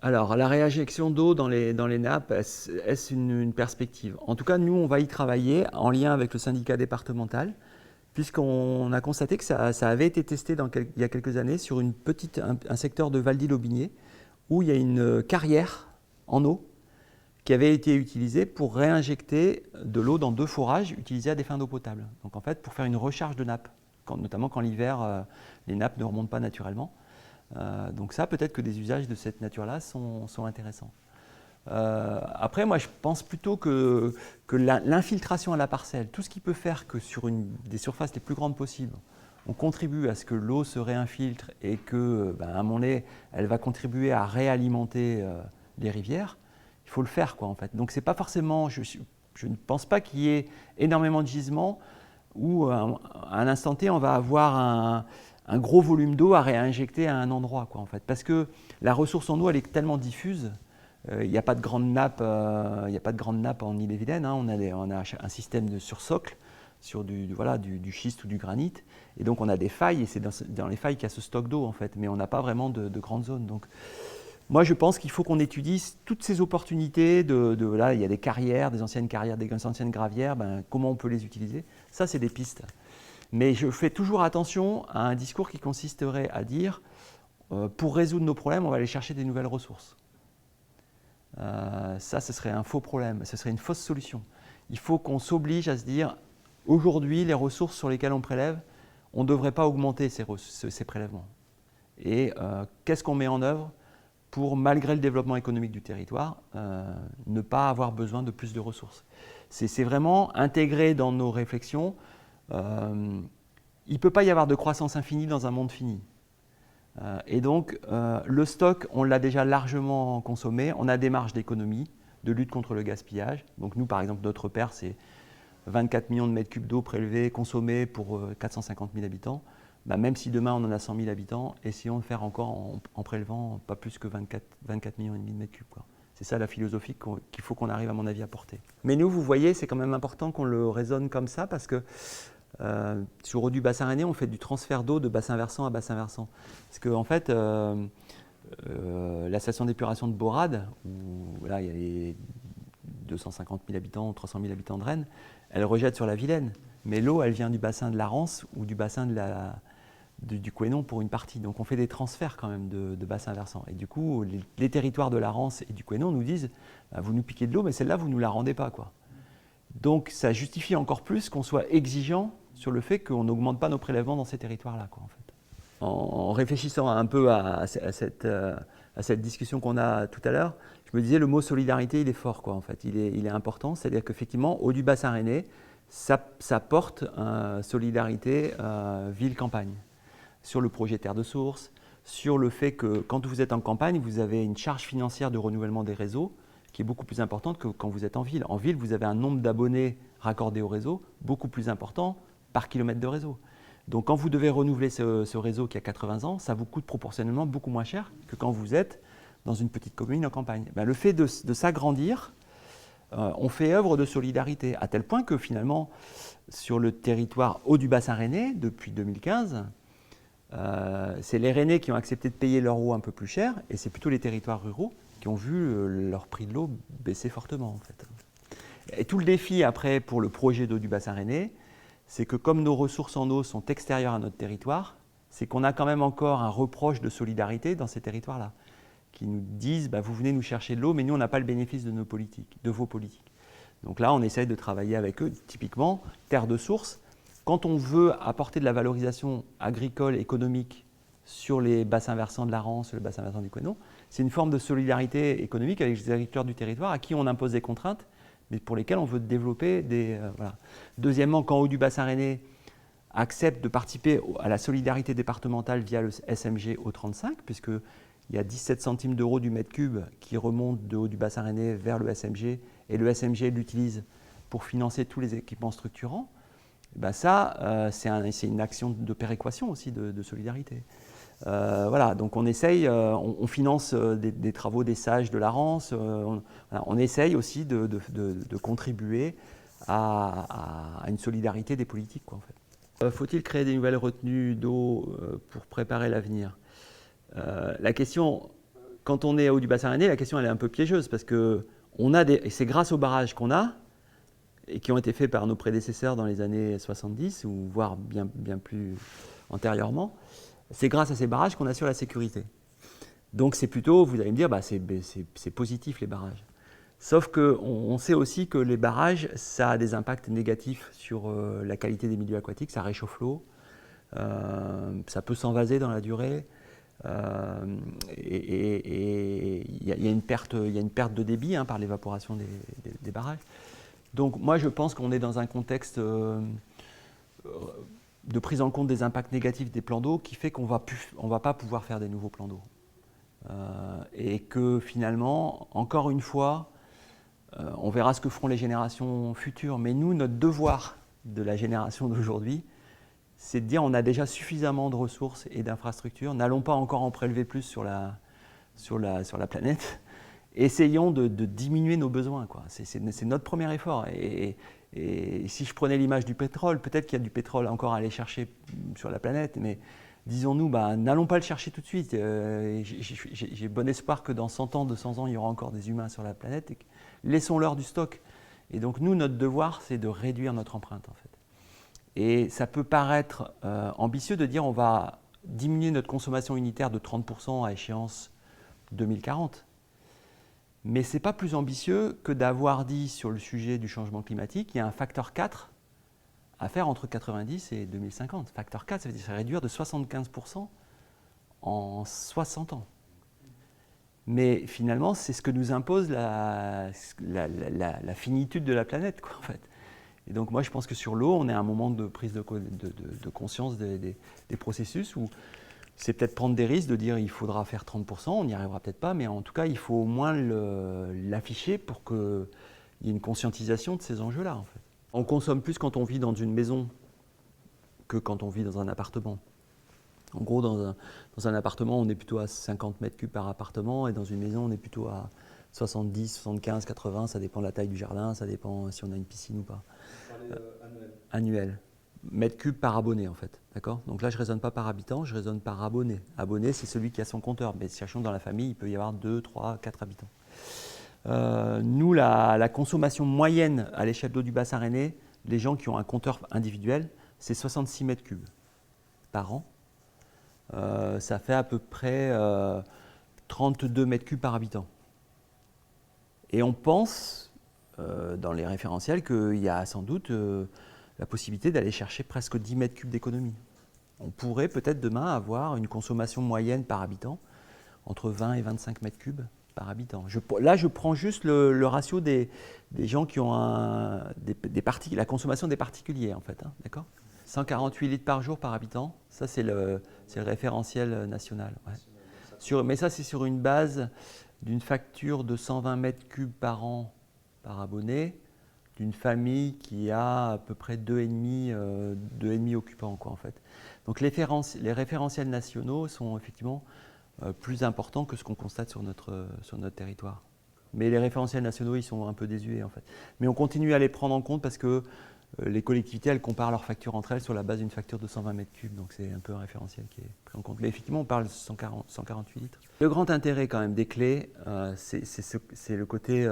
Alors, la réinjection d'eau dans les nappes, est-ce une perspective? En tout cas, nous, on va y travailler en lien avec le syndicat départemental, puisqu'on a constaté que ça avait été testé il y a quelques années sur un secteur de Val-d'Ille-Aubigné, où il y a une carrière en eau qui avait été utilisée pour réinjecter de l'eau dans 2 forages utilisés à des fins d'eau potable. Donc, en fait, pour faire une recharge de nappes, notamment quand l'hiver, les nappes ne remontent pas naturellement. Donc ça, peut-être que des usages de cette nature-là sont intéressants. Après, moi, je pense plutôt que l'infiltration à la parcelle, tout ce qui peut faire que sur des surfaces les plus grandes possibles, on contribue à ce que l'eau se réinfiltre et que, à un moment donné, elle va contribuer à réalimenter les rivières, il faut le faire, quoi, en fait. Donc, c'est pas forcément... Je ne pense pas qu'il y ait énormément de gisements où, à un instant T, on va avoir un gros volume d'eau à réinjecter à un endroit, quoi, en fait. Parce que la ressource en eau, elle est tellement diffuse. Il n'y a pas de grande nappe en Ille-et-Vilaine. On a un système de sursocle sur du schiste ou du granit. Et donc, on a des failles, et c'est dans les failles qu'il y a ce stock d'eau, en fait. Mais on n'a pas vraiment de grandes zones. Donc, moi, je pense qu'il faut qu'on étudie toutes ces opportunités. Là, il y a des carrières, des anciennes gravières. Comment on peut les utiliser? Ça, c'est des pistes. Mais je fais toujours attention à un discours qui consisterait à dire pour résoudre nos problèmes, on va aller chercher des nouvelles ressources. Ça, ce serait un faux problème, ce serait une fausse solution. Il faut qu'on s'oblige à se dire, aujourd'hui, les ressources sur lesquelles on prélève, on ne devrait pas augmenter ces prélèvements. Et qu'est-ce qu'on met en œuvre pour, malgré le développement économique du territoire, ne pas avoir besoin de plus de ressources. C'est vraiment intégré dans nos réflexions. Il ne peut pas y avoir de croissance infinie dans un monde fini. Et donc, le stock, on l'a déjà largement consommé. On a des marges d'économie, de lutte contre le gaspillage. Donc nous, par exemple, notre repère, c'est 24 millions de mètres cubes d'eau prélevés, consommés pour 450 000 habitants. Bah, même si demain on en a 100 000 habitants, essayons de faire encore en prélevant pas plus que 24 millions et demi de mètres cubes. C'est ça la philosophie qu'il faut qu'on arrive, à mon avis, à porter. Mais nous, vous voyez, c'est quand même important qu'on le raisonne comme ça, parce que sur eau du bassin rennais, on fait du transfert d'eau de bassin versant à bassin versant. Parce qu'en fait, la station d'épuration de Borade, où là il y a les 250 000 habitants, 300 000 habitants de Rennes, elle rejette sur la Vilaine. Mais l'eau, elle vient du bassin de la Rance ou du bassin du Couesnon pour une partie. Donc on fait des transferts quand même de bassins versants. Et du coup, les territoires de la Rance et du Couesnon nous disent bah, vous nous piquez de l'eau, mais celle-là, vous ne nous la rendez pas, quoi. Donc ça justifie encore plus qu'on soit exigeant sur le fait qu'on n'augmente pas nos prélèvements dans ces territoires-là, quoi, en fait. En réfléchissant un peu à cette discussion qu'on a tout à l'heure, je me disais le mot solidarité, il est fort, quoi, en fait. Il est important. C'est-à-dire qu'effectivement, eau du bassin rennais, ça porte solidarité ville-campagne. Sur le projet Terre de Source, sur le fait que quand vous êtes en campagne, vous avez une charge financière de renouvellement des réseaux qui est beaucoup plus importante que quand vous êtes en ville. En ville, vous avez un nombre d'abonnés raccordés au réseau beaucoup plus important par kilomètre de réseau. Donc quand vous devez renouveler ce réseau qui a 80 ans, ça vous coûte proportionnellement beaucoup moins cher que quand vous êtes dans une petite commune en campagne. Ben, le fait de s'agrandir, on fait œuvre de solidarité, à tel point que finalement, sur le territoire haut du bassin rennais, depuis 2015, c'est les Rennais qui ont accepté de payer leur eau un peu plus cher, et c'est plutôt les territoires ruraux qui ont vu leur prix de l'eau baisser fortement, en fait. Et tout le défi après pour le projet d'eau du bassin rennais, c'est que comme nos ressources en eau sont extérieures à notre territoire, c'est qu'on a quand même encore un reproche de solidarité dans ces territoires-là, qui nous disent bah, vous venez nous chercher de l'eau, mais nous on n'a pas le bénéfice de nos politiques, de vos politiques. Donc là, on essaye de travailler avec eux, typiquement terre de source. Quand on veut apporter de la valorisation agricole, économique sur les bassins versants de la Rance, le bassin versant du Couesnon, c'est une forme de solidarité économique avec les agriculteurs du territoire à qui on impose des contraintes, mais pour lesquelles on veut développer des... voilà. Deuxièmement, quand Eau du bassin rennais accepte de participer à la solidarité départementale via le SMG O35, puisqu'il y a 17 centimes d'euros du mètre cube qui remontent de Eau du bassin rennais vers le SMG, et le SMG l'utilise pour financer tous les équipements structurants, ben ça, c'est une action de péréquation aussi, de solidarité. Voilà, donc on essaye, on finance des travaux des sages de la Rance, on essaye aussi de contribuer à une solidarité des politiques, quoi, en fait. Faut-il créer des nouvelles retenues d'eau pour préparer l'avenir? La question, quand on est à haut du bassin rennais, la question elle est un peu piégeuse, parce que c'est grâce aux barrages qu'on a, et qui ont été faits par nos prédécesseurs dans les années 70, ou voire bien plus antérieurement, c'est grâce à ces barrages qu'on assure la sécurité. Donc c'est plutôt, vous allez me dire, bah, c'est positif les barrages. Sauf qu'on sait aussi que les barrages, ça a des impacts négatifs sur la qualité des milieux aquatiques, ça réchauffe l'eau, ça peut s'envaser dans la durée, et il y a une perte de débit par l'évaporation des barrages. Donc moi je pense qu'on est dans un contexte de prise en compte des impacts négatifs des plans d'eau qui fait qu'on ne va pas pouvoir faire des nouveaux plans d'eau. Et que finalement, encore une fois, on verra ce que feront les générations futures. Mais nous, notre devoir de la génération d'aujourd'hui, c'est de dire on a déjà suffisamment de ressources et d'infrastructures. N'allons pas encore en prélever plus sur la planète. Essayons de diminuer nos besoins, quoi. C'est notre premier effort. Et si je prenais l'image du pétrole, peut-être qu'il y a du pétrole encore à aller chercher sur la planète, mais disons-nous, n'allons pas le chercher tout de suite. J'ai bon espoir que dans 100 ans, 200 ans, il y aura encore des humains sur la planète. Et laissons-leur du stock. Et donc nous, notre devoir, c'est de réduire notre empreinte, en fait. Et ça peut paraître ambitieux de dire on va diminuer notre consommation unitaire de 30% à échéance 2040. Mais ce n'est pas plus ambitieux que d'avoir dit sur le sujet du changement climatique, il y a un facteur 4 à faire entre 90 et 2050. Facteur 4, ça veut dire réduire de 75% en 60 ans. Mais finalement, c'est ce que nous impose la finitude de la planète, quoi, en fait. Et donc moi, je pense que sur l'eau, on est à un moment de prise de conscience des processus où c'est peut-être prendre des risques de dire il faudra faire 30%, on n'y arrivera peut-être pas, mais en tout cas, il faut au moins l'afficher pour qu'il y ait une conscientisation de ces enjeux-là, en fait. On consomme plus quand on vit dans une maison que quand on vit dans un appartement. En gros, dans un appartement, on est plutôt à 50 mètres cubes par appartement, et dans une maison, on est plutôt à 70, 75, 80, ça dépend de la taille du jardin, ça dépend si on a une piscine ou pas. Vous parlez Annuel. Mètres cubes par abonné, en fait. D'accord ? Donc là, je ne raisonne pas par habitant, je raisonne par abonné. Abonné, c'est celui qui a son compteur. Mais sachant que dans la famille, il peut y avoir 2, 3, 4 habitants. Nous, la consommation moyenne à l'échelle d'eau du bassin rennais, les gens qui ont un compteur individuel, c'est 66 mètres cubes par an. Ça fait à peu près 32 mètres cubes par habitant. Et on pense, dans les référentiels, qu'il y a sans doute la possibilité d'aller chercher presque 10 mètres cubes d'économie. On pourrait peut-être demain avoir une consommation moyenne par habitant entre 20 et 25 mètres cubes par habitant. Là, je prends juste le ratio des gens qui ont la consommation des particuliers, en fait. Hein, d'accord ? 148 litres par jour par habitant, ça c'est le référentiel national. Ouais. Mais ça c'est sur une base d'une facture de 120 mètres cubes par an par abonné, d'une famille qui a à peu près 2,5 occupants, quoi, en fait. Donc les référentiels nationaux sont effectivement plus importants que ce qu'on constate sur notre territoire. Mais les référentiels nationaux, ils sont un peu désuets, en fait. Mais on continue à les prendre en compte parce que les collectivités, elles comparent leurs factures entre elles sur la base d'une facture de 120 mètres cubes, donc c'est un peu un référentiel qui est pris en compte. Mais effectivement, on parle de 148 litres. Le grand intérêt quand même des clés, c'est le côté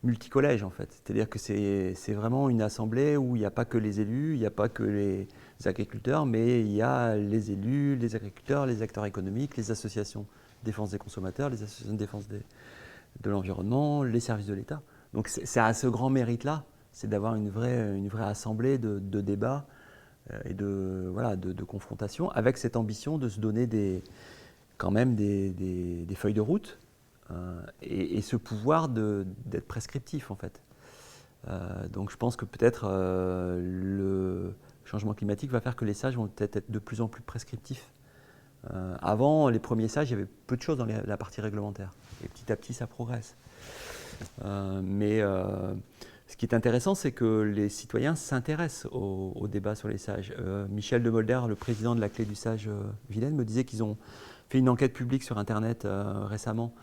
multicollège, en fait. C'est-à-dire que c'est vraiment une assemblée où il n'y a pas que les élus, il n'y a pas que les agriculteurs, mais il y a les élus, les agriculteurs, les acteurs économiques, les associations de défense des consommateurs, les associations de défense de l'environnement, les services de l'État. Donc c'est à ce grand mérite-là, c'est d'avoir une vraie assemblée de débats et de confrontation, avec cette ambition de se donner quand même des feuilles de route et ce pouvoir d'être prescriptif, en fait. Donc je pense que peut-être le changement climatique va faire que les sages vont peut-être être de plus en plus prescriptifs. Avant, les premiers sages, il y avait peu de choses dans la partie réglementaire. Et petit à petit, ça progresse. Ce qui est intéressant, c'est que les citoyens s'intéressent au débat sur les sages. Michel de Molder, le président de la Clé du Sage Vilaine, me disait qu'ils ont fait une enquête publique sur Internet récemment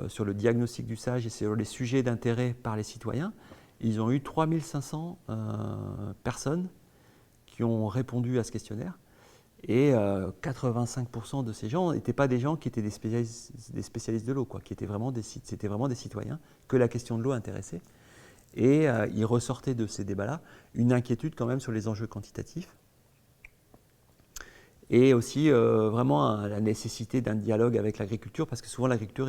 sur le diagnostic du sage et sur les sujets d'intérêt par les citoyens. Ils ont eu 3500 personnes qui ont répondu à ce questionnaire. Et 85% de ces gens n'étaient pas des gens qui étaient des spécialistes de l'eau, quoi, c'était vraiment des citoyens que la question de l'eau intéressait. Et il ressortait de ces débats-là une inquiétude quand même sur les enjeux quantitatifs et aussi vraiment la nécessité d'un dialogue avec l'agriculture, parce que souvent l'agriculture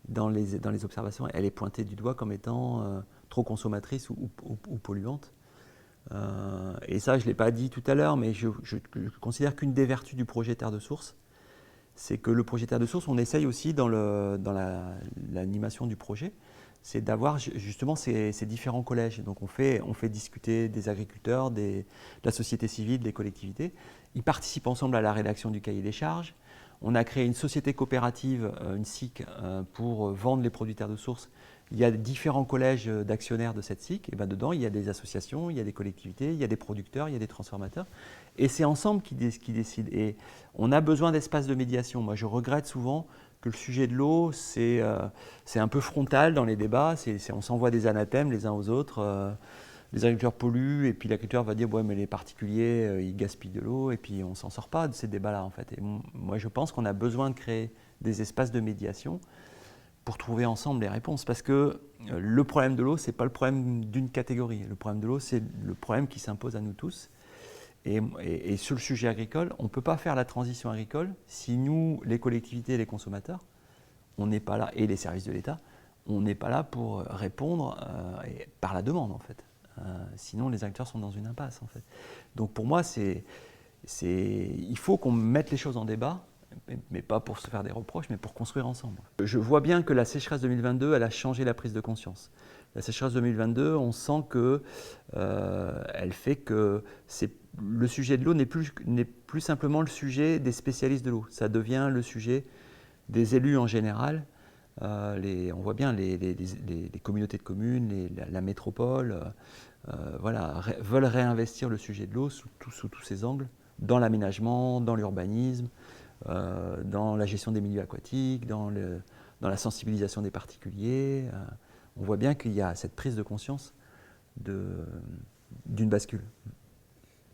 dans les observations, elle est pointée du doigt comme étant trop consommatrice ou polluante. Et ça, je ne l'ai pas dit tout à l'heure, mais je considère qu'une des vertus du projet Terre de Source, c'est que le projet Terre de Source, on essaye aussi dans l'animation du projet, c'est d'avoir justement ces différents collèges. Donc on fait discuter des agriculteurs, de la société civile, des collectivités. Ils participent ensemble à la rédaction du cahier des charges. On a créé une société coopérative, une SIC, pour vendre les produits Terre de Source. Il y a différents collèges d'actionnaires de cette SIC. Et ben dedans, il y a des associations, il y a des collectivités, il y a des producteurs, il y a des transformateurs. Et c'est ensemble qui décident. Et on a besoin d'espaces de médiation. Moi, je regrette souvent que le sujet de l'eau, c'est un peu frontal dans les débats. On s'envoie des anathèmes les uns aux autres. Les agriculteurs polluent, et puis l'agriculteur va dire « ouais, mais les particuliers, ils gaspillent de l'eau », et puis on ne s'en sort pas de ces débats-là, en fait. Et moi, je pense qu'on a besoin de créer des espaces de médiation pour trouver ensemble les réponses. Parce que le problème de l'eau, ce n'est pas le problème d'une catégorie. Le problème de l'eau, c'est le problème qui s'impose à nous tous. Et sur le sujet agricole, on ne peut pas faire la transition agricole si nous, les collectivités et les consommateurs, on n'est pas là, et les services de l'État, on n'est pas là pour répondre par la demande, en fait. Sinon, les acteurs sont dans une impasse, en fait. Donc pour moi, il faut qu'on mette les choses en débat, mais pas pour se faire des reproches, mais pour construire ensemble. Je vois bien que la sécheresse 2022, elle a changé la prise de conscience. La sécheresse 2022, on sent que elle fait que le sujet de l'eau n'est plus simplement le sujet des spécialistes de l'eau. Ça devient le sujet des élus en général. On voit bien les communautés de communes, la métropole, veulent réinvestir le sujet de l'eau sous tous ses angles, dans l'aménagement, dans l'urbanisme, dans la gestion des milieux aquatiques, dans la sensibilisation des particuliers. On voit bien qu'il y a cette prise de conscience d'une bascule.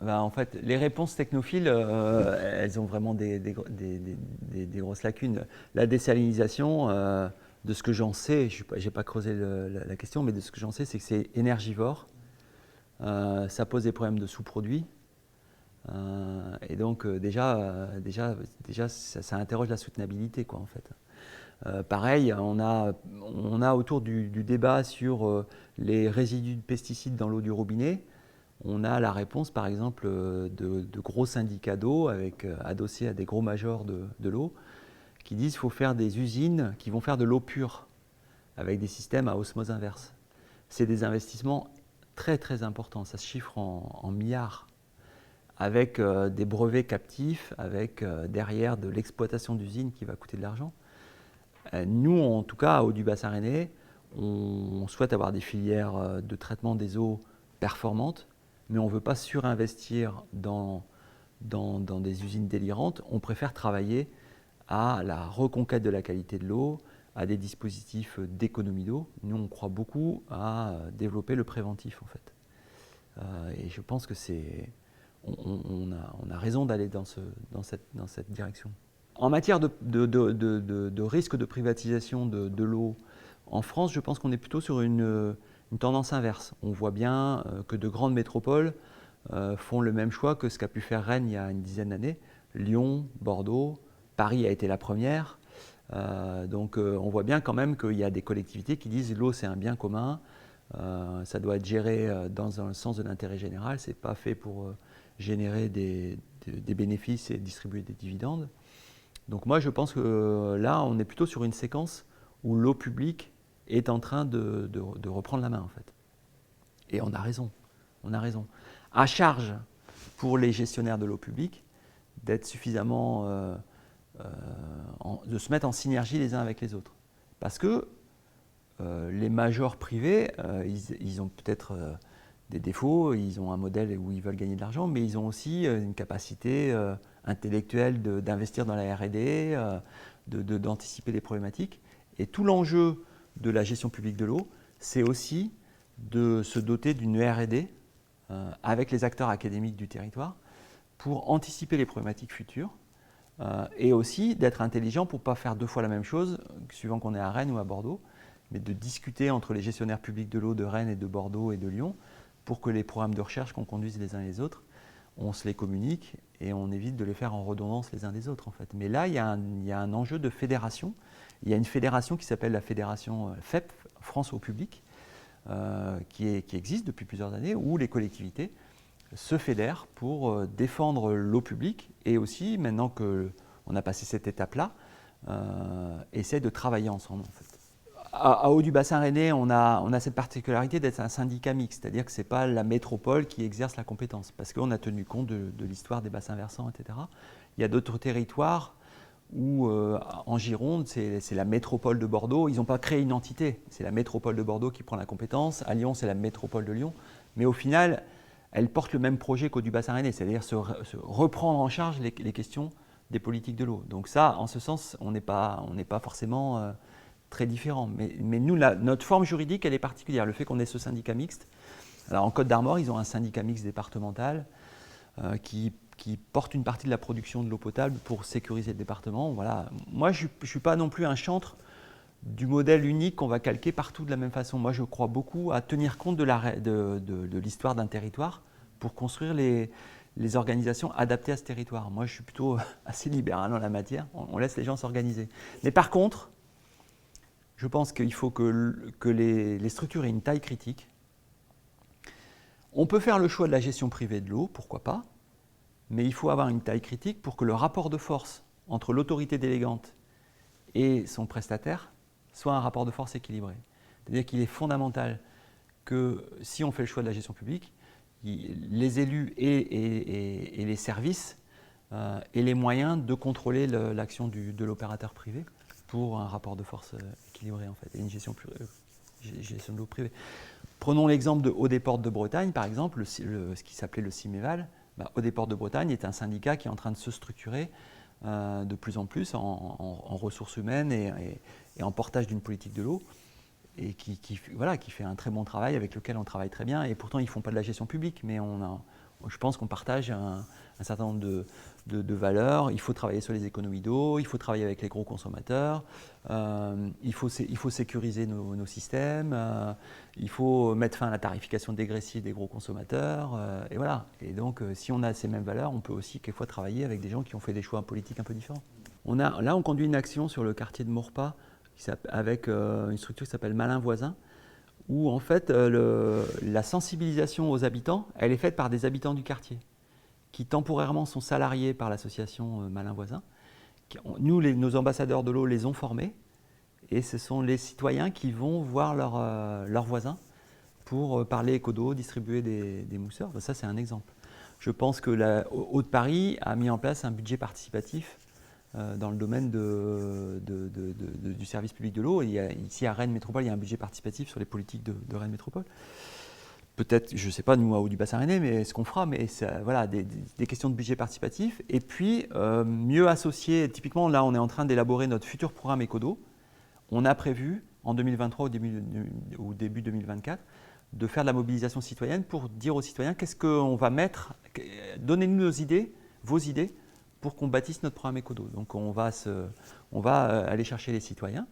En fait, les réponses technophiles, elles ont vraiment des grosses lacunes. La désalinisation, de ce que j'en sais, je n'ai pas creusé la question, mais de ce que j'en sais, c'est que c'est énergivore. Ça pose des problèmes de sous-produits. Et donc déjà ça interroge la soutenabilité, quoi, en fait. Pareil, on a autour du débat sur les résidus de pesticides dans l'eau du robinet, on a la réponse, par exemple, de gros syndicats d'eau adossés à des gros majors de l'eau, qui disent qu'il faut faire des usines qui vont faire de l'eau pure, avec des systèmes à osmose inverse. C'est des investissements très très importants, ça se chiffre en milliards, avec des brevets captifs, avec derrière de l'exploitation d'usines qui va coûter de l'argent. Nous, en tout cas, à Haut-du-Bassin rennais, on souhaite avoir des filières de traitement des eaux performantes, mais on ne veut pas surinvestir dans des usines délirantes. On préfère travailler à la reconquête de la qualité de l'eau, à des dispositifs d'économie d'eau. Nous, on croit beaucoup à développer le préventif, en fait. Et je pense que on a raison d'aller dans cette direction. En matière de risque de privatisation de l'eau, en France, je pense qu'on est plutôt sur une tendance inverse. On voit bien que de grandes métropoles font le même choix que ce qu'a pu faire Rennes il y a une dizaine d'années. Lyon, Bordeaux, Paris a été la première. Donc on voit bien quand même qu'il y a des collectivités qui disent l'eau c'est un bien commun, ça doit être géré dans un sens de l'intérêt général, c'est pas fait pour générer des bénéfices et distribuer des dividendes. Donc moi je pense que là on est plutôt sur une séquence où l'eau publique est en train de reprendre la main, en fait. Et on a raison, À charge pour les gestionnaires de l'eau publique d'être suffisamment, de se mettre en synergie les uns avec les autres. Parce que les majors privés, ils ont peut-être des défauts, ils ont un modèle où ils veulent gagner de l'argent, mais ils ont aussi une capacité intellectuelle d'investir dans la R&D, d'anticiper les problématiques. Et tout l'enjeu de la gestion publique de l'eau, c'est aussi de se doter d'une R&D avec les acteurs académiques du territoire pour anticiper les problématiques futures et aussi d'être intelligent pour ne pas faire deux fois la même chose, suivant qu'on est à Rennes ou à Bordeaux, mais de discuter entre les gestionnaires publics de l'eau de Rennes et de Bordeaux et de Lyon pour que les programmes de recherche qu'on conduise les uns et les autres, on se les communique et on évite de les faire en redondance les uns des autres, en fait. Mais là, il y a un enjeu de fédération. Il y a une fédération qui s'appelle la fédération FEP, France Eau Publique, qui existe depuis plusieurs années, où les collectivités se fédèrent pour défendre l'eau publique et aussi, maintenant qu'on a passé cette étape-là, essayer de travailler ensemble, en fait. À Haut-du-Bassin rennais, on a cette particularité d'être un syndicat mixte, c'est-à-dire que ce n'est pas la métropole qui exerce la compétence, parce qu'on a tenu compte de l'histoire des bassins versants, etc. Il y a d'autres territoires où, en Gironde, c'est la métropole de Bordeaux. Ils n'ont pas créé une entité, c'est la métropole de Bordeaux qui prend la compétence. À Lyon, c'est la métropole de Lyon. Mais au final, elle porte le même projet qu'Haut-du-Bassin rennais, c'est-à-dire se reprendre en charge les questions des politiques de l'eau. Donc ça, en ce sens, on n'est pas forcément très différents. Mais nous, notre forme juridique, elle est particulière. Le fait qu'on ait ce syndicat mixte. Alors en Côte-d'Armor, ils ont un syndicat mixte départemental qui porte une partie de la production de l'eau potable pour sécuriser le département. Voilà. Moi, je ne suis pas non plus un chantre du modèle unique qu'on va calquer partout de la même façon. Moi, je crois beaucoup à tenir compte de l'histoire d'un territoire pour construire les organisations adaptées à ce territoire. Moi, je suis plutôt assez libéral en la matière. On laisse les gens s'organiser. Mais par contre, Je pense qu'il faut que les structures aient une taille critique. On peut faire le choix de la gestion privée de l'eau, pourquoi pas, mais il faut avoir une taille critique pour que le rapport de force entre l'autorité délégante et son prestataire soit un rapport de force équilibré. C'est-à-dire qu'il est fondamental que si on fait le choix de la gestion publique, les élus et les services aient les moyens de contrôler l'action de l'opérateur privé pour un rapport de force équilibré en fait, et une gestion de l'eau privée. Prenons l'exemple de Eau des Portes de Bretagne, par exemple, ce qui s'appelait le CIMEVAL. Eau des Portes de Bretagne est un syndicat qui est en train de se structurer de plus en plus en ressources humaines et en portage d'une politique de l'eau, et qui fait un très bon travail avec lequel on travaille très bien. Et pourtant, ils ne font pas de la gestion publique, mais je pense qu'on partage un certain nombre de valeurs. Il faut travailler sur les économies d'eau, il faut travailler avec les gros consommateurs, il faut sécuriser nos systèmes, il faut mettre fin à la tarification dégressive des gros consommateurs, et voilà. Et donc, si on a ces mêmes valeurs, on peut aussi quelquefois travailler avec des gens qui ont fait des choix politiques un peu différents. Là, on conduit une action sur le quartier de Maurepas avec une structure qui s'appelle Malin Voisin, où en fait la sensibilisation aux habitants, elle est faite par des habitants du quartier, qui temporairement sont salariés par l'association Malin Voisin. Nous, nos ambassadeurs de l'eau les ont formés, et ce sont les citoyens qui vont voir leurs voisins pour parler éco-d'eau, distribuer des mousseurs. Ça, c'est un exemple. Je pense que la Haute-Paris a mis en place un budget participatif dans le domaine du service public de l'eau. Ici, à Rennes Métropole, il y a un budget participatif sur les politiques de Rennes Métropole. Peut-être, je ne sais pas, nous, à Haut-du-Bassin rennais, mais ce qu'on fera, mais voilà, des questions de budget participatif. Et puis, mieux associer, typiquement, là, on est en train d'élaborer notre futur programme Éco-d'eau. On a prévu, en 2023 ou début 2024, de faire de la mobilisation citoyenne pour dire aux citoyens qu'est-ce qu'on va mettre, donnez-nous nos idées, vos idées, pour qu'on bâtisse notre programme Éco-d'eau. Donc on va aller chercher les citoyens.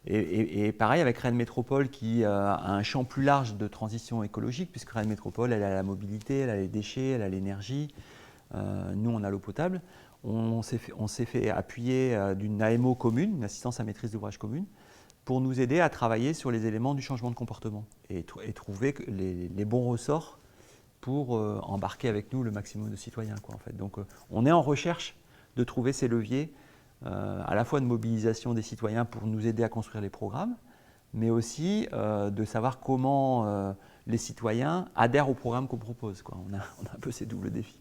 Et pareil avec Rennes Métropole qui a un champ plus large de transition écologique, puisque Rennes Métropole, elle a la mobilité, elle a les déchets, elle a l'énergie. Nous, on a l'eau potable. On s'est fait appuyer d'une AMO commune, une assistance à maîtrise d'ouvrage commune, pour nous aider à travailler sur les éléments du changement de comportement et trouver les bons ressorts pour embarquer avec nous le maximum de citoyens, quoi, en fait. Donc on est en recherche de trouver ces leviers, à la fois de mobilisation des citoyens pour nous aider à construire les programmes, mais aussi de savoir comment les citoyens adhèrent au programme qu'on propose, quoi. On a un peu ces doubles défis.